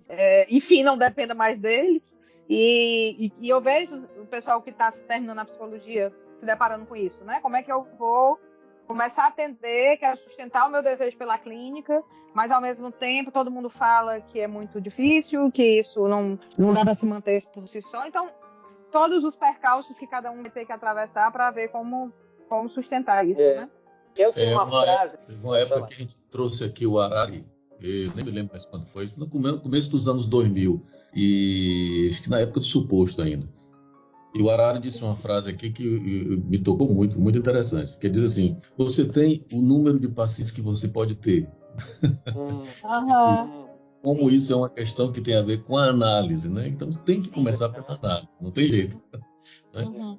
enfim, não dependa mais deles. E eu vejo o pessoal que está terminando a psicologia se deparando com isso, né? Como é que eu vou começar a atender, quero sustentar o meu desejo pela clínica, mas ao mesmo tempo todo mundo fala que é muito difícil, que isso não dá para se manter por si só. Então, todos os percalços que cada um vai ter que atravessar para ver como sustentar isso, né? Eu tinha uma frase... Uma época que a gente trouxe aqui o Harari, eu nem me lembro mais quando foi no começo dos anos 2000, e acho que na época do suposto ainda. E o Harari disse uma frase aqui que me tocou muito, muito interessante, que ele diz assim: você tem o número de pacientes que você pode ter. Como isso é uma questão que tem a ver com a análise, né? Então tem que começar pela análise, não tem jeito. Né?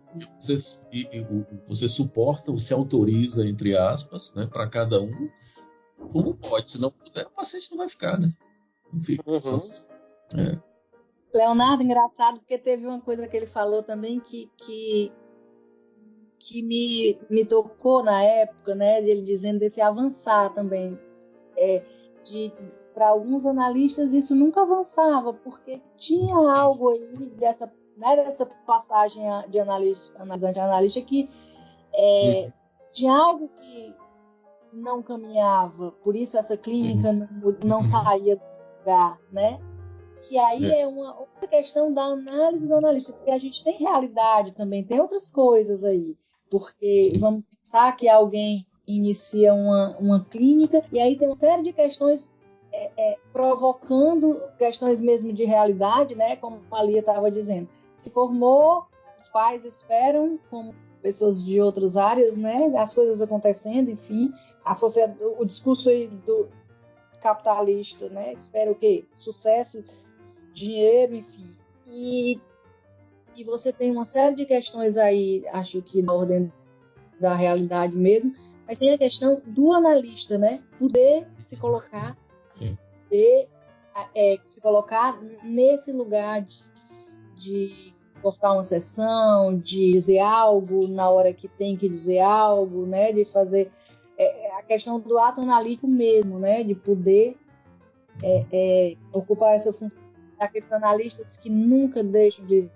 Você suporta ou se autoriza, entre aspas, né, para cada um, como pode. Se não puder, o paciente não vai ficar, né? Não fica. Leonardo, engraçado, porque teve uma coisa que ele falou também que me tocou na época, né? Ele dizendo desse avançar também. Para alguns analistas isso nunca avançava, porque tinha algo aí dessa passagem de analisante a analista que tinha algo que não caminhava, por isso essa clínica não saía do lugar, né? Que aí é uma outra questão da análise do analista, porque a gente tem realidade também, tem outras coisas aí, porque vamos pensar que alguém inicia uma clínica e aí tem uma série de questões provocando questões mesmo de realidade, né? Como a Lia estava dizendo, se formou, os pais esperam, como pessoas de outras áreas, né? As coisas acontecendo, enfim, o discurso aí do capitalista, né? Espera o quê? Sucesso, dinheiro, enfim. E você tem uma série de questões aí, acho que na ordem da realidade mesmo, mas tem a questão do analista, né? Poder se colocar, se colocar nesse lugar de cortar uma sessão, de dizer algo na hora que tem que dizer algo, né? De fazer a questão do ato analítico mesmo, né? De poder ocupar essa função. Aqueles analistas que nunca deixam de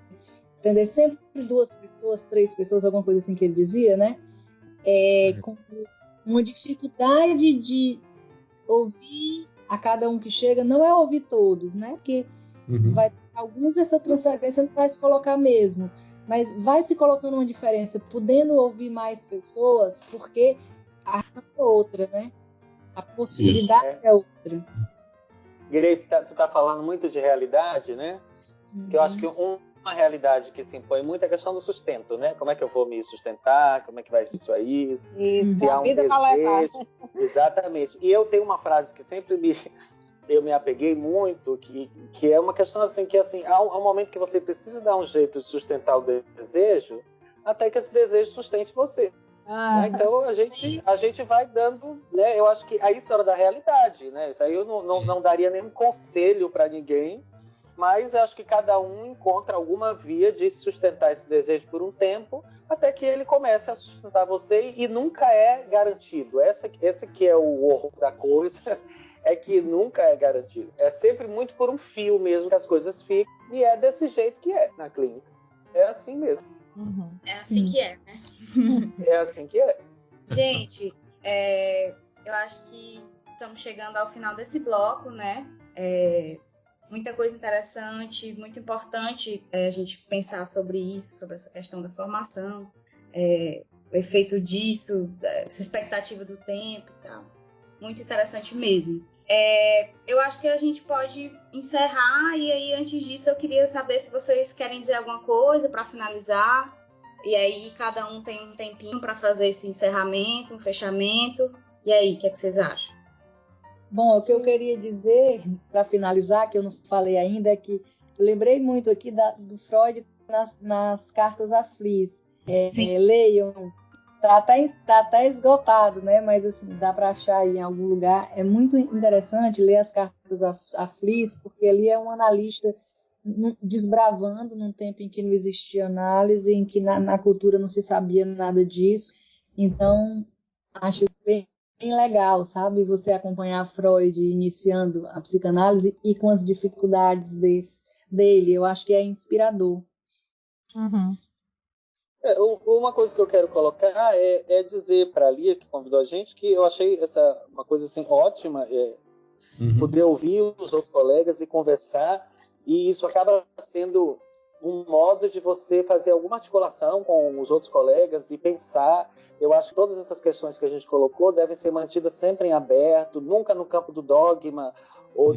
entender, sempre 2 pessoas, 3 pessoas, alguma coisa assim que ele dizia, né? Com uma dificuldade de ouvir a cada um que chega, não é ouvir todos, né? Porque alguns dessa transferência não vai se colocar mesmo, mas vai se colocando uma diferença, podendo ouvir mais pessoas, porque a ação é outra, né? A possibilidade é outra. Grace, tu tá falando muito de realidade, né? Que eu acho que uma realidade que se impõe muito é a questão do sustento, né? Como é que eu vou me sustentar? Como é que vai ser isso aí? Se há um desejo. Exatamente. E eu tenho uma frase que sempre eu me apeguei muito, que é uma questão assim, que assim, há um momento que você precisa dar um jeito de sustentar o desejo, até que esse desejo sustente você. Né? Então a gente vai dando, né? Eu acho que a história da realidade, né? Isso aí eu não daria nenhum conselho para ninguém, mas acho que cada um encontra alguma via de sustentar esse desejo por um tempo, até que ele comece a sustentar você, e nunca é garantido. Esse que é o horror da coisa, é que nunca é garantido. É sempre muito por um fio mesmo que as coisas ficam, e é desse jeito que é na clínica. É assim mesmo. É assim que é, né? É assim que é. Gente, eu acho que estamos chegando ao final desse bloco, né? Muita coisa interessante, muito importante a gente pensar sobre isso, sobre essa questão da formação, o efeito disso, essa expectativa do tempo e tal. Muito interessante mesmo. Eu acho que a gente pode encerrar, e aí antes disso eu queria saber se vocês querem dizer alguma coisa para finalizar, e aí cada um tem um tempinho para fazer esse encerramento, um fechamento. E aí, o que vocês acham? Bom, o que eu queria dizer, para finalizar, que eu não falei ainda, é que Eu lembrei muito aqui do Freud nas cartas a Fliss. Leiam. Tá até esgotado, né? Mas assim, dá para achar aí em algum lugar. É muito interessante ler as cartas a Fliss, porque ali é um analista desbravando num tempo em que não existia análise, em que na cultura não se sabia nada disso. Então, acho bem legal, sabe? Você acompanhar Freud iniciando a psicanálise e com as dificuldades dele. Eu acho que é inspirador. Uhum. Uma coisa que eu quero colocar é dizer para a Lia, que convidou a gente, que eu achei essa uma coisa assim ótima, poder ouvir os outros colegas e conversar, e isso acaba sendo um modo de você fazer alguma articulação com os outros colegas e pensar. Eu acho que todas essas questões que a gente colocou devem ser mantidas sempre em aberto, nunca no campo do dogma ou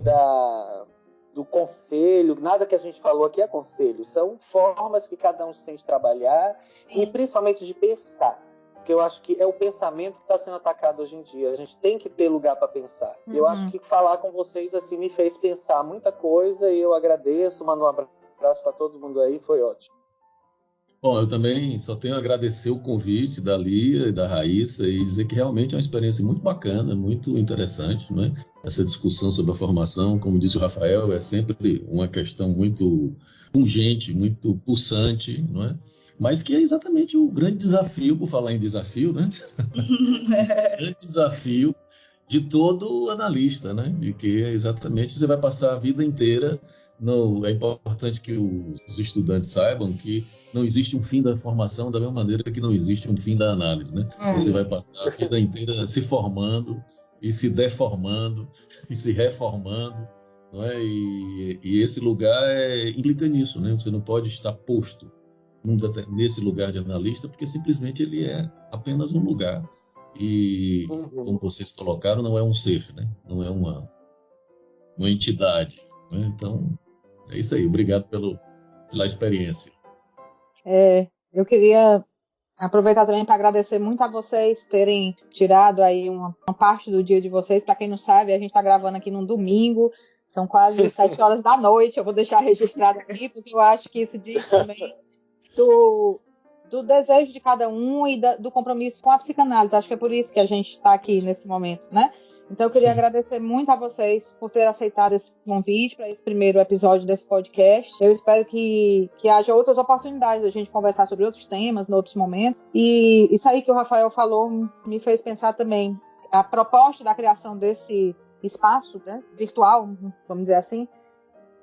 do conselho. Nada que a gente falou aqui é conselho, são formas que cada um tem de trabalhar. Sim. E principalmente de pensar, porque eu acho que é o pensamento que está sendo atacado hoje em dia. A gente tem que ter lugar para pensar. Uhum. Eu acho que falar com vocês assim me fez pensar muita coisa, e eu agradeço, mando um abraço para todo mundo aí, foi ótimo. Bom, eu também só tenho a agradecer o convite da Lia e da Raíssa e dizer que realmente é uma experiência muito bacana, muito interessante, não é? Essa discussão sobre a formação, como disse o Rafael, é sempre uma questão muito pungente, muito pulsante, não é? Mas que é exatamente o grande desafio, por falar em desafio, né? O grande desafio de todo analista, né? De que exatamente você vai passar a vida inteira. É importante que os estudantes saibam que não existe um fim da formação da mesma maneira que não existe um fim da análise, né? Você vai passar a vida inteira se formando e se deformando e se reformando, não é? E esse lugar implica nisso, né? Você não pode estar posto nesse lugar de analista, porque simplesmente ele é apenas um lugar. E, como vocês colocaram, não é um ser, né? Não é uma entidade, né? Então, é isso aí. Obrigado pela experiência. Eu queria aproveitar também para agradecer muito a vocês terem tirado aí uma parte do dia de vocês. Para quem não sabe, a gente está gravando aqui num domingo, são quase 7 horas da noite. Eu vou deixar registrado aqui, porque eu acho que isso diz também do desejo de cada um e do compromisso com a psicanálise. Acho que é por isso que a gente está aqui nesse momento, né? Então eu queria agradecer muito a vocês por ter aceitado esse convite para esse primeiro episódio desse podcast. Eu espero que haja outras oportunidades de a gente conversar sobre outros temas, em outros momentos. E isso aí que o Rafael falou me fez pensar também. A proposta da criação desse espaço, né, virtual, vamos dizer assim,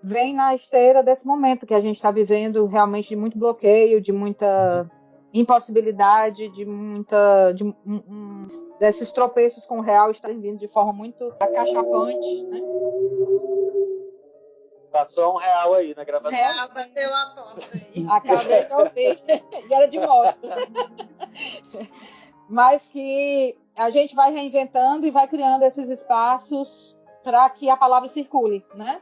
vem na esteira desse momento que a gente está vivendo, realmente de muito bloqueio, de muita impossibilidade, desses tropeços com o real estarem vindo de forma muito acachapante, né? Passou R$1 aí na gravação. Real bateu a porta aí. Acabei de ouvir. E era de moto. Mas que a gente vai reinventando e vai criando esses espaços para que a palavra circule, né?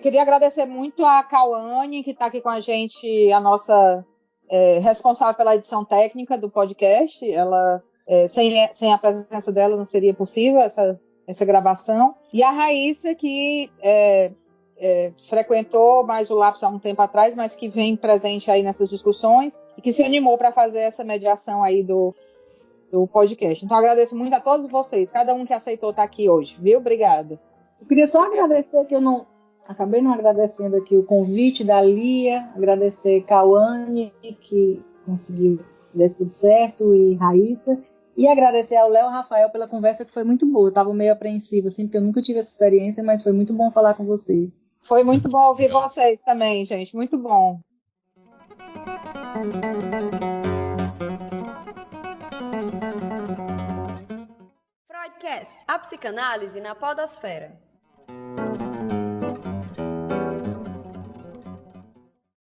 Queria agradecer muito a Cauane, que está aqui com a gente, a nossa responsável pela edição técnica do podcast. Ela, sem a presença dela, não seria possível essa gravação. E a Raíssa, que frequentou mais o Lápis há um tempo atrás, mas que vem presente aí nessas discussões e que se animou para fazer essa mediação aí do podcast. Então, agradeço muito a todos vocês, cada um que aceitou estar aqui hoje, viu? Obrigada. Eu queria só agradecer, que eu acabei não agradecendo aqui o convite da Lia, agradecer Cauane, que conseguiu dar tudo certo, e Raíssa, e agradecer ao Léo e ao Rafael pela conversa, que foi muito boa. Eu estava meio apreensiva, assim, porque eu nunca tive essa experiência, mas foi muito bom falar com vocês. Foi muito bom ouvir vocês também, gente, muito bom. Freudcast, a psicanálise na podosfera.